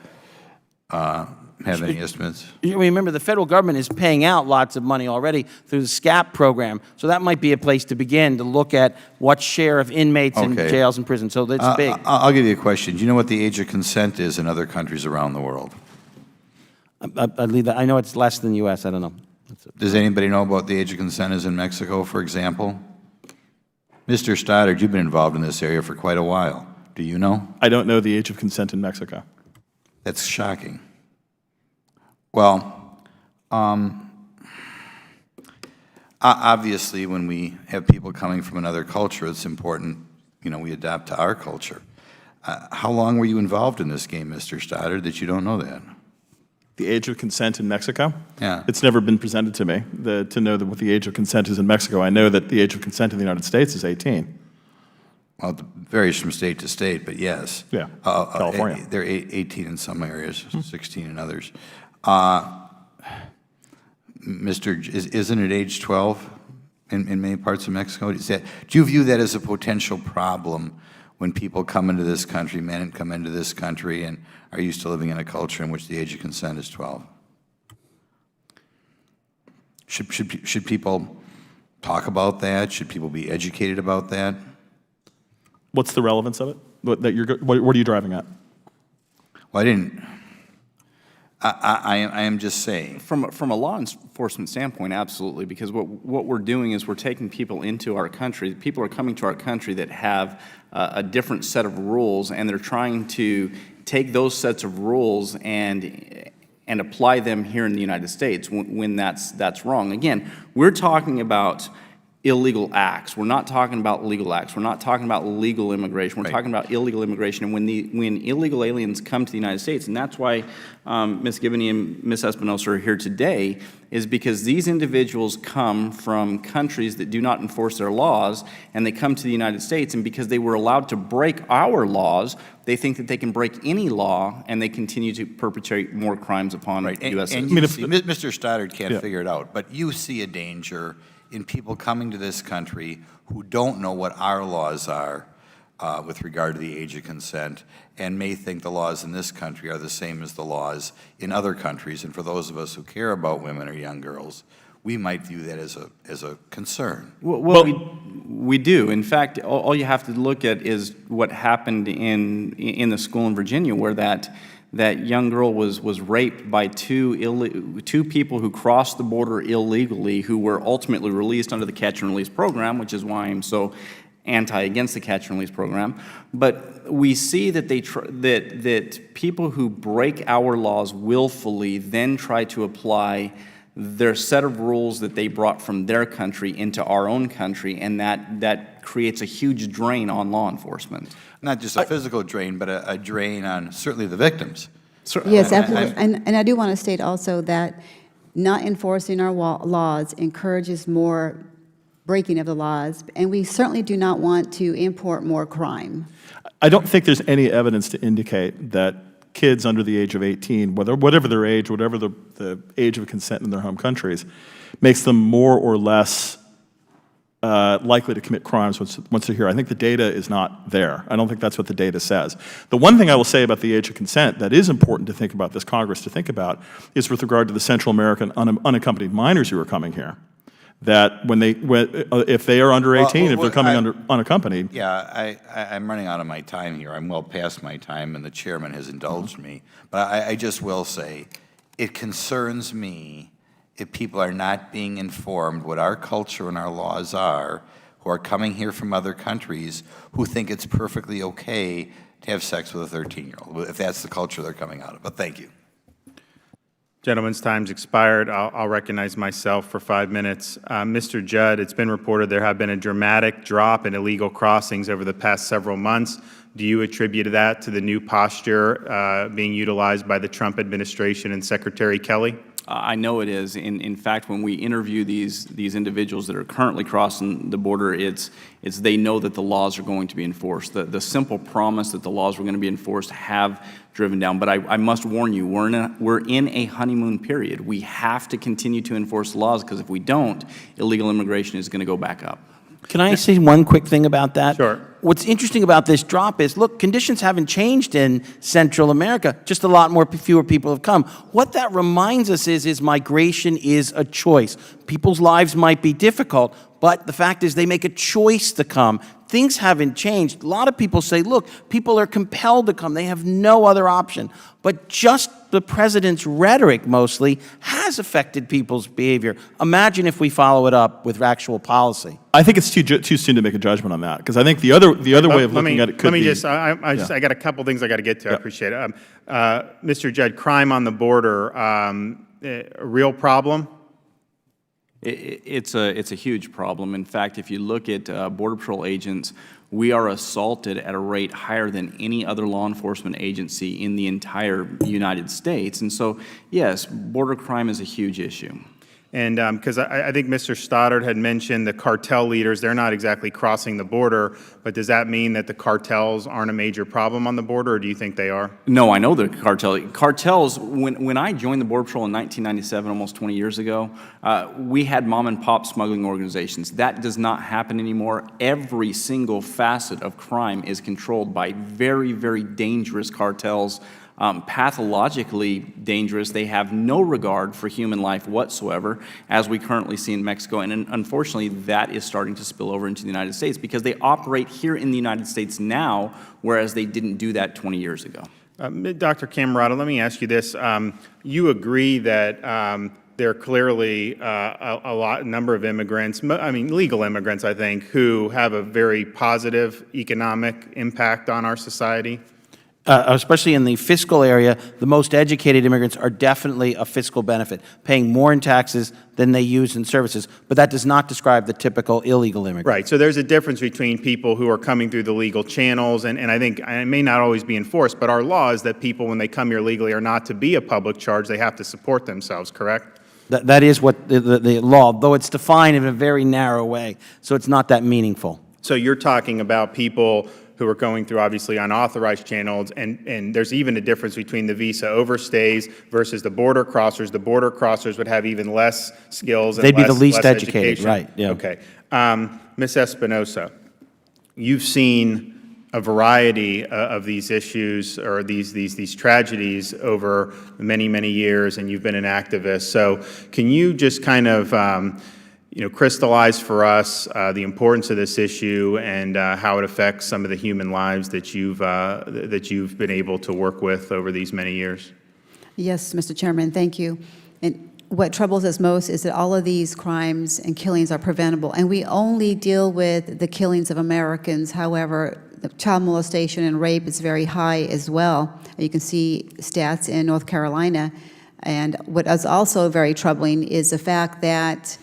have any estimates? Remember, the federal government is paying out lots of money already through the SCAP program, so that might be a place to begin to look at what share of inmates in Okay. jails and prisons. So that's big. I'll give you a question. Do you know what the age of consent is in other countries around the world? I'd leave that. I know it's less than the U.S. I don't know. Does anybody know about the age of consent is in Mexico, for example? Mr. Stoddard, you've been involved in this area for quite a while. Do you know? I don't know the age of consent in Mexico. That's shocking. Well, obviously, when we have people coming from another culture, it's important, we adapt to our culture. How long were you involved in this game, Mr. Stoddard, that you don't know that? The age of consent in Mexico? Yeah. It's never been presented to me to know what the age of consent is in Mexico. I know that the age of consent in the United States is 18. Well, it varies from state to state, but yes. Yeah, California. They're 18 in some areas, 16 in others. Isn't it age 12 in many parts of Mexico? Do you view that as a potential problem when people come into this country, men come into this country and are used to living in a culture in which the age of consent is 12? Should people talk about that? Should people be educated about that? What's the relevance of it? What are you driving at? Well, I am just saying. From a law enforcement standpoint, absolutely, because what we're doing is we're taking people into our country. People are coming to our country that have a different set of rules, and they're trying to take those sets of rules and apply them here in the United States when that's wrong. Again, we're talking about illegal acts. We're not talking about legal acts. We're not talking about legal immigration. We're talking about illegal immigration. And when illegal aliens come to the United States, and that's why Ms. Gibney and Ms. Espinosa are here today, is because these individuals come from countries that do not enforce their laws, and they come to the United States, and because they were allowed to break our laws, they think that they can break any law, and they continue to perpetrate more crimes upon U.S. And citizens. Mr. Stoddard can't figure it out, but you see a danger in people coming to this country who don't know what our laws are with regard to the age of consent and may think the laws in this country are the same as the laws in other countries. And for those of us who care about women or young girls, we might view that as a concern. Well, we do. In fact, all you have to look at is what happened in the school in Virginia, where that young girl was raped by two people who crossed the border illegally, who were ultimately released under the catch and release program, which is why I'm so against the catch and release program. But we see that that people who break our laws willfully then try to apply their set of rules that they brought from their country into our own country, and that creates a huge drain on law enforcement. Not just a physical drain, but a drain on certainly the victims. Yes, absolutely. And I do want to state also that not enforcing our laws encourages more breaking of the laws, and we certainly do not want to import more crime. I don't think there's any evidence to indicate that kids under the age of 18, whatever their age, whatever the age of consent in their home countries, makes them more or less likely to commit crimes once they're here. I think the data is not there. I don't think that's what the data says. The one thing I will say about the age of consent that is important to think about, this Congress to think about, is with regard to the Central American unaccompanied minors who are coming here. That if they are under 18, if they're coming unaccompanied. Yeah, I'm running out of my time here. I'm well past my time, and the chairman has indulged me. But I just will say, it concerns me if people are not being informed what our culture and our laws are who are coming here from other countries who think it's perfectly okay to have sex with a 13-year-old, if that's the culture they're coming out of. But thank you. Gentleman's time's expired. I'll recognize myself for 5 minutes. Mr. Judd, it's been reported there have been a dramatic drop in illegal crossings over the past several months. Do you attribute that to the new posture being utilized by the Trump administration and Secretary Kelly? I know it is. In fact, when we interview these individuals that are currently crossing the border, it's they know that the laws are going to be enforced. The simple promise that the laws were going to be enforced have driven down. But I must warn you, we're in a honeymoon period. We have to continue to enforce laws, because if we don't, illegal immigration is going to go back up. Can I say one quick thing about that? Sure. What's interesting about this drop is, look, conditions haven't changed in Central America, just a lot fewer people have come. What that reminds us is migration is a choice. People's lives might be difficult, but the fact is they make a choice to come. Things haven't changed. A lot of people say, look, people are compelled to come. They have no other option. But just the president's rhetoric mostly has affected people's behavior. Imagine if we follow it up with actual policy. I think it's too soon to make a judgment on that, because I think the other way of looking at it could be. I got a couple things I got to get to. I appreciate it. Mr. Judd, crime on the border, a real problem? It's a huge problem. In fact, if you look at Border Patrol agents, we are assaulted at a rate higher than any other law enforcement agency in the entire United States. And so, yes, border crime is a huge issue. And because I think Mr. Stoddard had mentioned the cartel leaders, they're not exactly crossing the border, but does that mean that the cartels aren't a major problem on the border, or do you think they are? No, I know the cartels. When I joined the Border Patrol in 1997, almost 20 years ago, we had mom and pop smuggling organizations. That does not happen anymore. Every single facet of crime is controlled by very, very dangerous cartels. Pathologically dangerous. They have no regard for human life whatsoever, as we currently see in Mexico. And unfortunately, that is starting to spill over into the United States, because they operate here in the United States now, whereas they didn't do that 20 years ago. Dr. Camerota, let me ask you this. You agree that there are clearly a number of immigrants, legal immigrants, I think, who have a very positive economic impact on our society? Especially in the fiscal area, the most educated immigrants are definitely a fiscal benefit, paying more in taxes than they use in services. But that does not describe the typical illegal immigrant. Right. So there's a difference between people who are coming through the legal channels, and I think it may not always be enforced, but our law is that people, when they come here legally, are not to be a public charge. They have to support themselves, correct? That is what the law, though it's defined in a very narrow way, so it's not that meaningful. So you're talking about people who are going through obviously unauthorized channels, and there's even a difference between the visa overstays versus the border crossers. The border crossers would have even less skills and they'd be the least less educated, education. right? Yeah. Okay. Ms. Espinosa, you've seen a variety of these issues or these tragedies over many, many years, and you've been an activist. So can you just kind of crystallize for us the importance of this issue and how it affects some of the human lives that you've been able to work with over these many years? Yes, Mr. Chairman, thank you. And what troubles us most is that all of these crimes and killings are preventable, and we only deal with the killings of Americans. However, the child molestation and rape is very high as well. You can see stats in North Carolina. And what is also very troubling is the fact that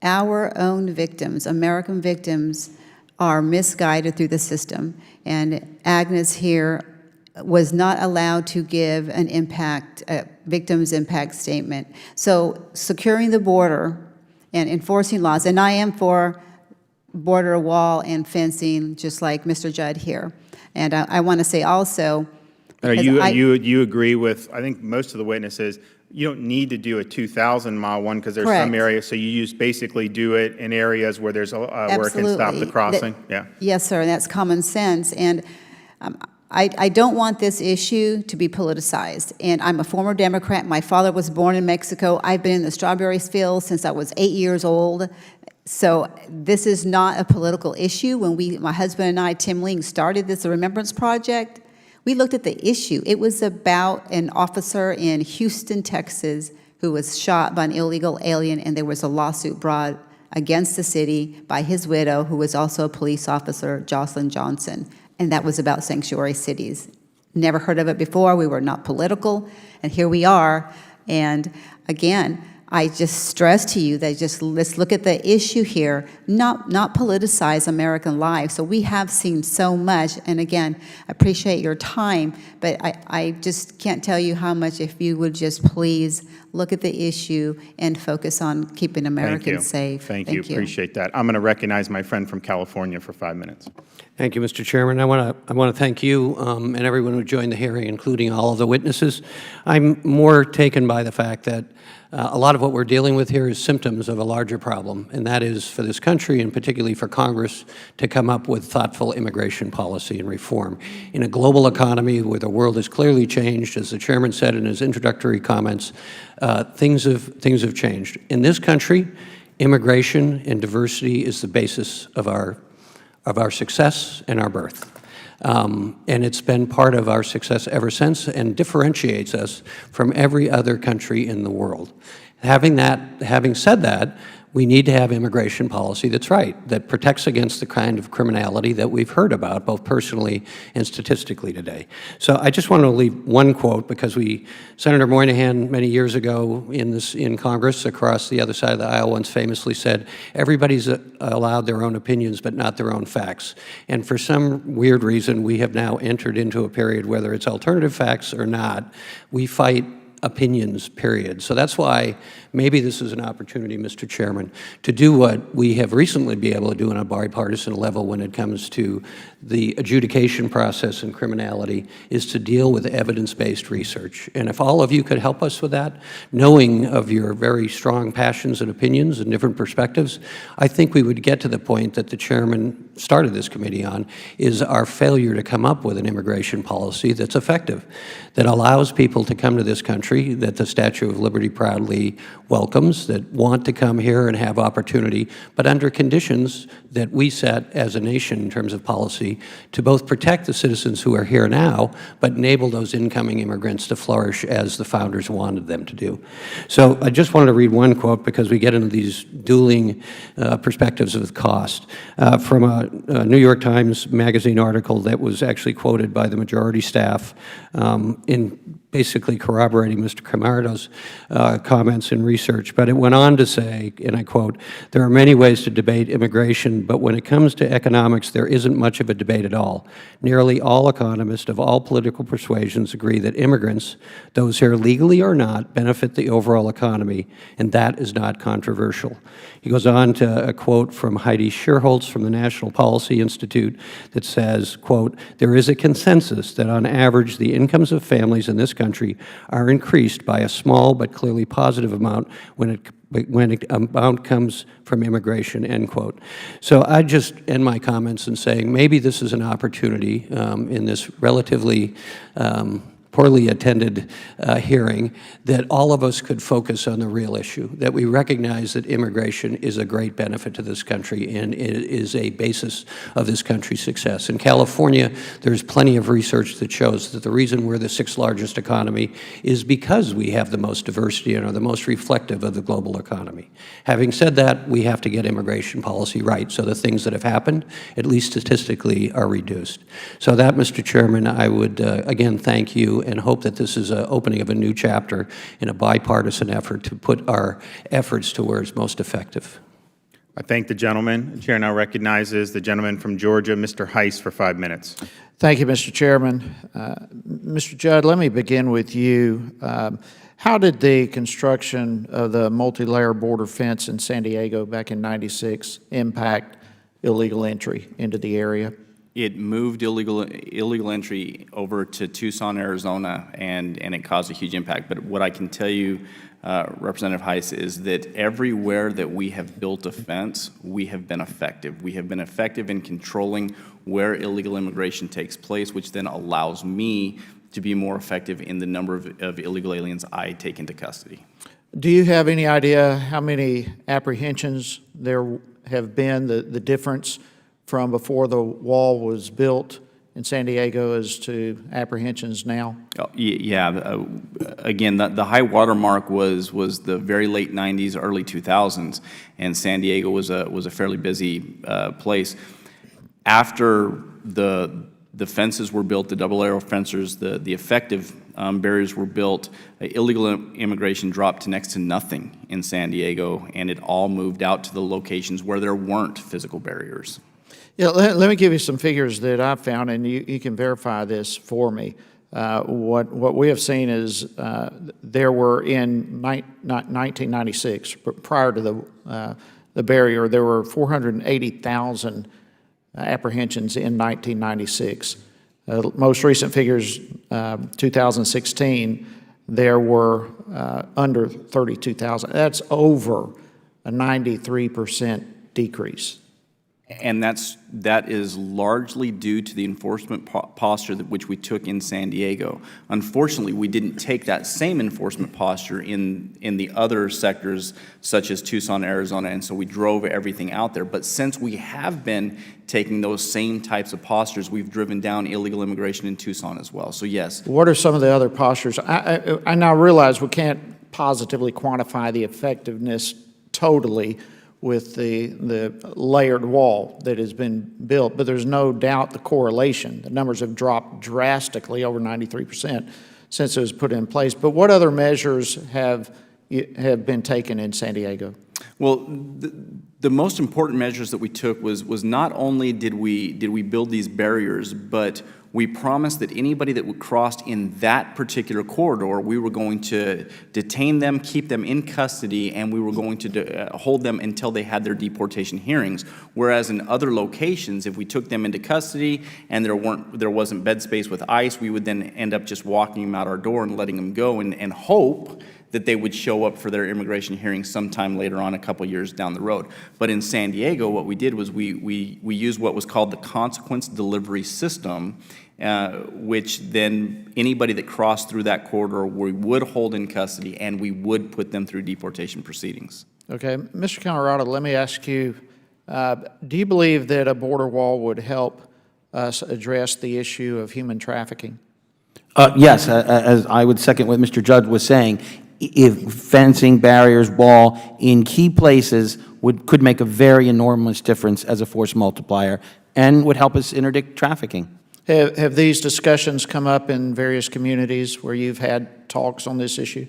our own victims, American victims, are misguided through the system. And Agnes here was not allowed to give an victim's impact statement. So securing the border and enforcing laws, and I am for border wall and fencing, just like Mr. Judd here. And I want to say also, you agree with, I think most of the witnesses, you don't need to do a 2,000-mile one because there's some areas, so you basically do it in areas where there's where it can stop the crossing. Yes, sir, and that's common sense. And I don't want this issue to be politicized. And I'm a former Democrat. My father was born in Mexico. I've been in the strawberry field since I was 8 years old. So this is not a political issue. When my husband and I, Tim Ling, started this Remembrance Project, we looked at the issue. It was about an officer in Houston, Texas, who was shot by an illegal alien, and there was a lawsuit brought against the city by his widow, who was also a police officer, Jocelyn Johnson, and that was about sanctuary cities. Never heard of it before. We were not political, and here we are. And again, I just stress to you that let's look at the issue here, not politicize American life. So we have seen so much, and again, I appreciate your time, but I just can't tell you how much if you would just please look at the issue and focus on keeping Americans safe. Thank you. Appreciate that. I'm going to recognize my friend from California for 5 minutes. Thank you, Mr. Chairman. I want to thank you and everyone who joined the hearing, including all of the witnesses. I'm more taken by the fact that a lot of what we're dealing with here is symptoms of a larger problem, and that is for this country, and particularly for Congress, to come up with thoughtful immigration policy and reform. In a global economy where the world has clearly changed, as the Chairman said in his introductory comments, things have changed. In this country, immigration and diversity is the basis of our success and our birth. And it's been part of our success ever since and differentiates us from every other country in the world. Having said that, we need to have immigration policy that's right, that protects against the kind of criminality that we've heard about, both personally and statistically today. So I just want to leave one quote, because Senator Moynihan many years ago in Congress across the other side of the aisle once famously said, everybody's allowed their own opinions but not their own facts. And for some weird reason, we have now entered into a period, whether it's alternative facts or not, we fight opinions, period. So that's why maybe this is an opportunity, Mr. Chairman, to do what we have recently been able to do on a bipartisan level when it comes to the adjudication process and criminality, is to deal with evidence-based research. And if all of you could help us with that, knowing of your very strong passions and opinions and different perspectives, I think we would get to the point that the Chairman started this committee on, is our failure to come up with an immigration policy that's effective, that allows people to come to this country, that the Statue of Liberty proudly welcomes, that want to come here and have opportunity, but under conditions that we set as a nation in terms of policy to both protect the citizens who are here now, but enable those incoming immigrants to flourish as the founders wanted them to do. So I just wanted to read one quote, because we get into these dueling perspectives of cost, from a New York Times Magazine article that was actually quoted by the majority staff in basically corroborating Mr. Camardo's comments and research. But it went on to say, and I quote, "There are many ways to debate immigration, but when it comes to economics, there isn't much of a debate at all. Nearly all economists of all political persuasions agree that immigrants, those here legally or not, benefit the overall economy, and that is not controversial." He goes on to a quote from Heidi Scherholz from the National Policy Institute that says, quote, "There is a consensus that on average the incomes of families in this country are increased by a small but clearly positive amount when amount comes from immigration," end quote. So I just end my comments in saying maybe this is an opportunity in this relatively poorly attended hearing, that all of us could focus on the real issue, that we recognize that immigration is a great benefit to this country and it is a basis of this country's success. In California, there's plenty of research that shows that the reason we're the 6th largest economy is because we have the most diversity and are the most reflective of the global economy. Having said that, we have to get immigration policy right so the things that have happened, at least statistically, are reduced. So that, Mr. Chairman, I would again thank you and hope that this is an opening of a new chapter in a bipartisan effort to put our efforts to where it's most effective. I thank the gentleman. The Chair now recognizes the gentleman from Georgia, Mr. Heiss, for 5 minutes. Thank you, Mr. Chairman. Mr. Judd, let me begin with you. How did the construction of the multi-layer border fence in San Diego back in '96 impact illegal entry into the area? It moved illegal entry over to Tucson, Arizona, and it caused a huge impact. But what I can tell you, Representative Heiss, is that everywhere that we have built a fence, we have been effective. We have been effective in controlling where illegal immigration takes place, which then allows me to be more effective in the number of illegal aliens I take into custody. Do you have any idea how many apprehensions there have been, the difference from before the wall was built in San Diego as to apprehensions now? Yeah, again, the high water mark was the very late 90s, early 2000s, and San Diego was a fairly busy place. After the fences were built, the double arrow fencers, the effective barriers were built, illegal immigration dropped to next to nothing in San Diego, and it all moved out to the locations where there weren't physical barriers. Yeah, let me give you some figures that I've found, and you can verify this for me. What we have seen is there were in 1996, prior to the barrier, there were 480,000 apprehensions in 1996. Most recent figures, 2016, there were under 32,000. That's over a 93% decrease. And that is largely due to the enforcement posture which we took in San Diego. Unfortunately, we didn't take that same enforcement posture in the other sectors, such as Tucson, Arizona, and so we drove everything out there. But since we have been taking those same types of postures, we've driven down illegal immigration in Tucson as well. So yes. What are some of the other postures? I now realize we can't positively quantify the effectiveness totally with the layered wall that has been built, but there's no doubt the correlation. The numbers have dropped drastically, over 93%, since it was put in place. But what other measures have been taken in San Diego? Well, the most important measures that we took was not only did we build these barriers, but we promised that anybody that crossed in that particular corridor, we were going to detain them, keep them in custody, and we were going to hold them until they had their deportation hearings. Whereas in other locations, if we took them into custody and there wasn't bed space with ICE, we would then end up just walking them out our door and letting them go and hope that they would show up for their immigration hearing sometime later on, a couple years down the road. But in San Diego, what we did was we used what was called the consequence delivery system, which then anybody that crossed through that corridor, we would hold in custody and we would put them through deportation proceedings. Okay, Mr. Camarada, let me ask you, do you believe that a border wall would help us address the issue of human trafficking? Yes, as I would second what Mr. Judd was saying. If fencing, barriers, wall in key places could make a very enormous difference as a force multiplier and would help us interdict trafficking. Have these discussions come up in various communities where you've had talks on this issue?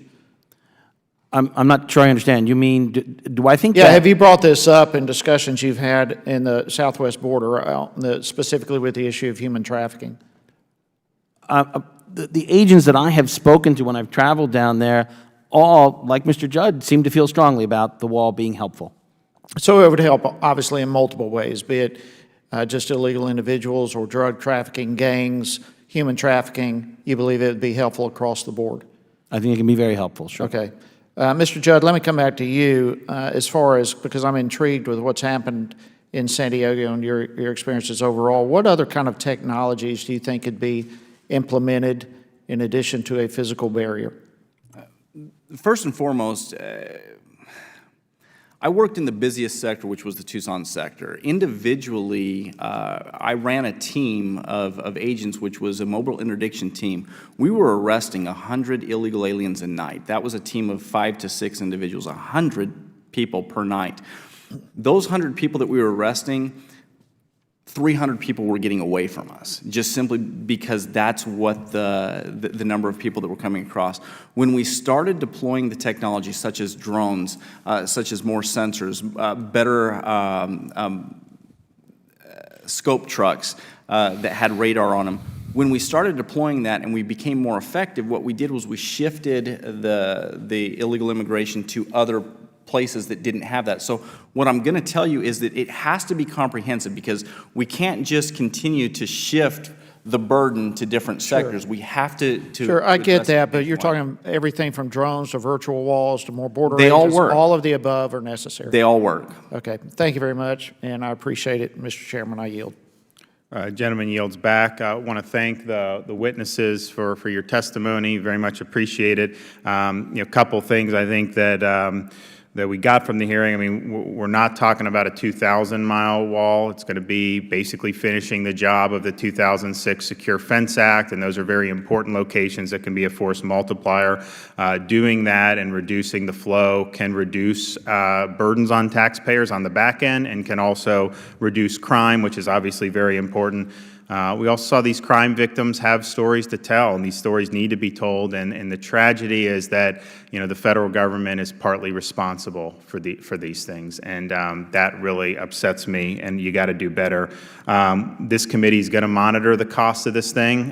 I'm not sure I understand. You mean, do I think Yeah, that... have you brought this up in discussions you've had in the southwest border, specifically with the issue of human trafficking? The agents that I have spoken to when I've traveled down there all, like Mr. Judd, seem to feel strongly about the wall being helpful. So it would help, obviously, in multiple ways, be it just illegal individuals or drug trafficking, gangs, human trafficking. You believe it would be helpful across the board? I think it can be very helpful, sure. Okay. Mr. Judd, let me come back to you as far as, because I'm intrigued with what's happened in San Diego and your experiences overall. What other kind of technologies do you think could be implemented in addition to a physical barrier? First and foremost, I worked in the busiest sector, which was the Tucson sector. Individually, I ran a team of agents, which was a mobile interdiction team. We were arresting 100 illegal aliens a night. That was a team of 5 to 6 individuals, 100 people per night. Those 100 people that we were arresting, 300 people were getting away from us, just simply because that's what the number of people that were coming across. When we started deploying the technology, such as drones, such as more sensors, better scope trucks that had radar on them, when we started deploying that and we became more effective, what we did was we shifted the illegal immigration to other places that didn't have that. So what I'm going to tell you is that it has to be comprehensive, because we can't just continue to shift the burden to different sectors. We have to Sure, I get that, but you're talking everything from drones to virtual walls to more border They agents. all work. All of the above are necessary. They all work. Okay, thank you very much, and I appreciate it. Mr. Chairman, I yield. Gentleman yields back. I want to thank the witnesses for your testimony. Very much appreciated. A couple things I think that that we got from the hearing. I mean, we're not talking about a 2,000-mile wall. It's going to be basically finishing the job of the 2006 Secure Fence Act, and those are very important locations that can be a force multiplier. Doing that and reducing the flow can reduce burdens on taxpayers on the back end and can also reduce crime, which is obviously very important. We also saw these crime victims have stories to tell, and these stories need to be told. And the tragedy is that, you know, the federal government is partly responsible for these things, and that really upsets me. And you got to do better. This committee is going to monitor the cost of this thing.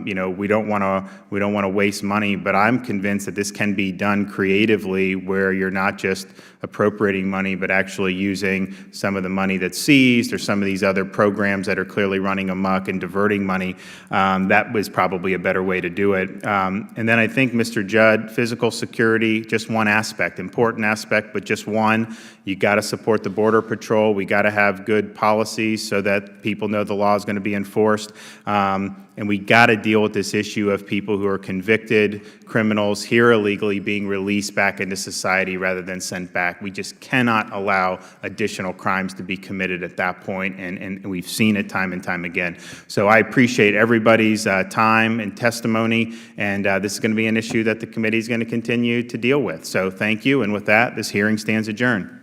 You know, we don't want to waste money, but I'm convinced that this can be done creatively, where you're not just appropriating money, but actually using some of the money that's seized or some of these other programs that are clearly running amok and diverting money. That was probably a better way to do it. And then I think, Mr. Judd, physical security, just one aspect, important aspect, but just one. You got to support the Border Patrol. We got to have good policies so that people know the law is going to be enforced. And we got to deal with this issue of people who are convicted criminals here illegally being released back into society rather than sent back. We just cannot allow additional crimes to be committed at that point, and we've seen it time and time again. So I appreciate everybody's time and testimony, and this is going to be an issue that the committee is going to continue to deal with. So thank you, and with that, this hearing stands adjourned.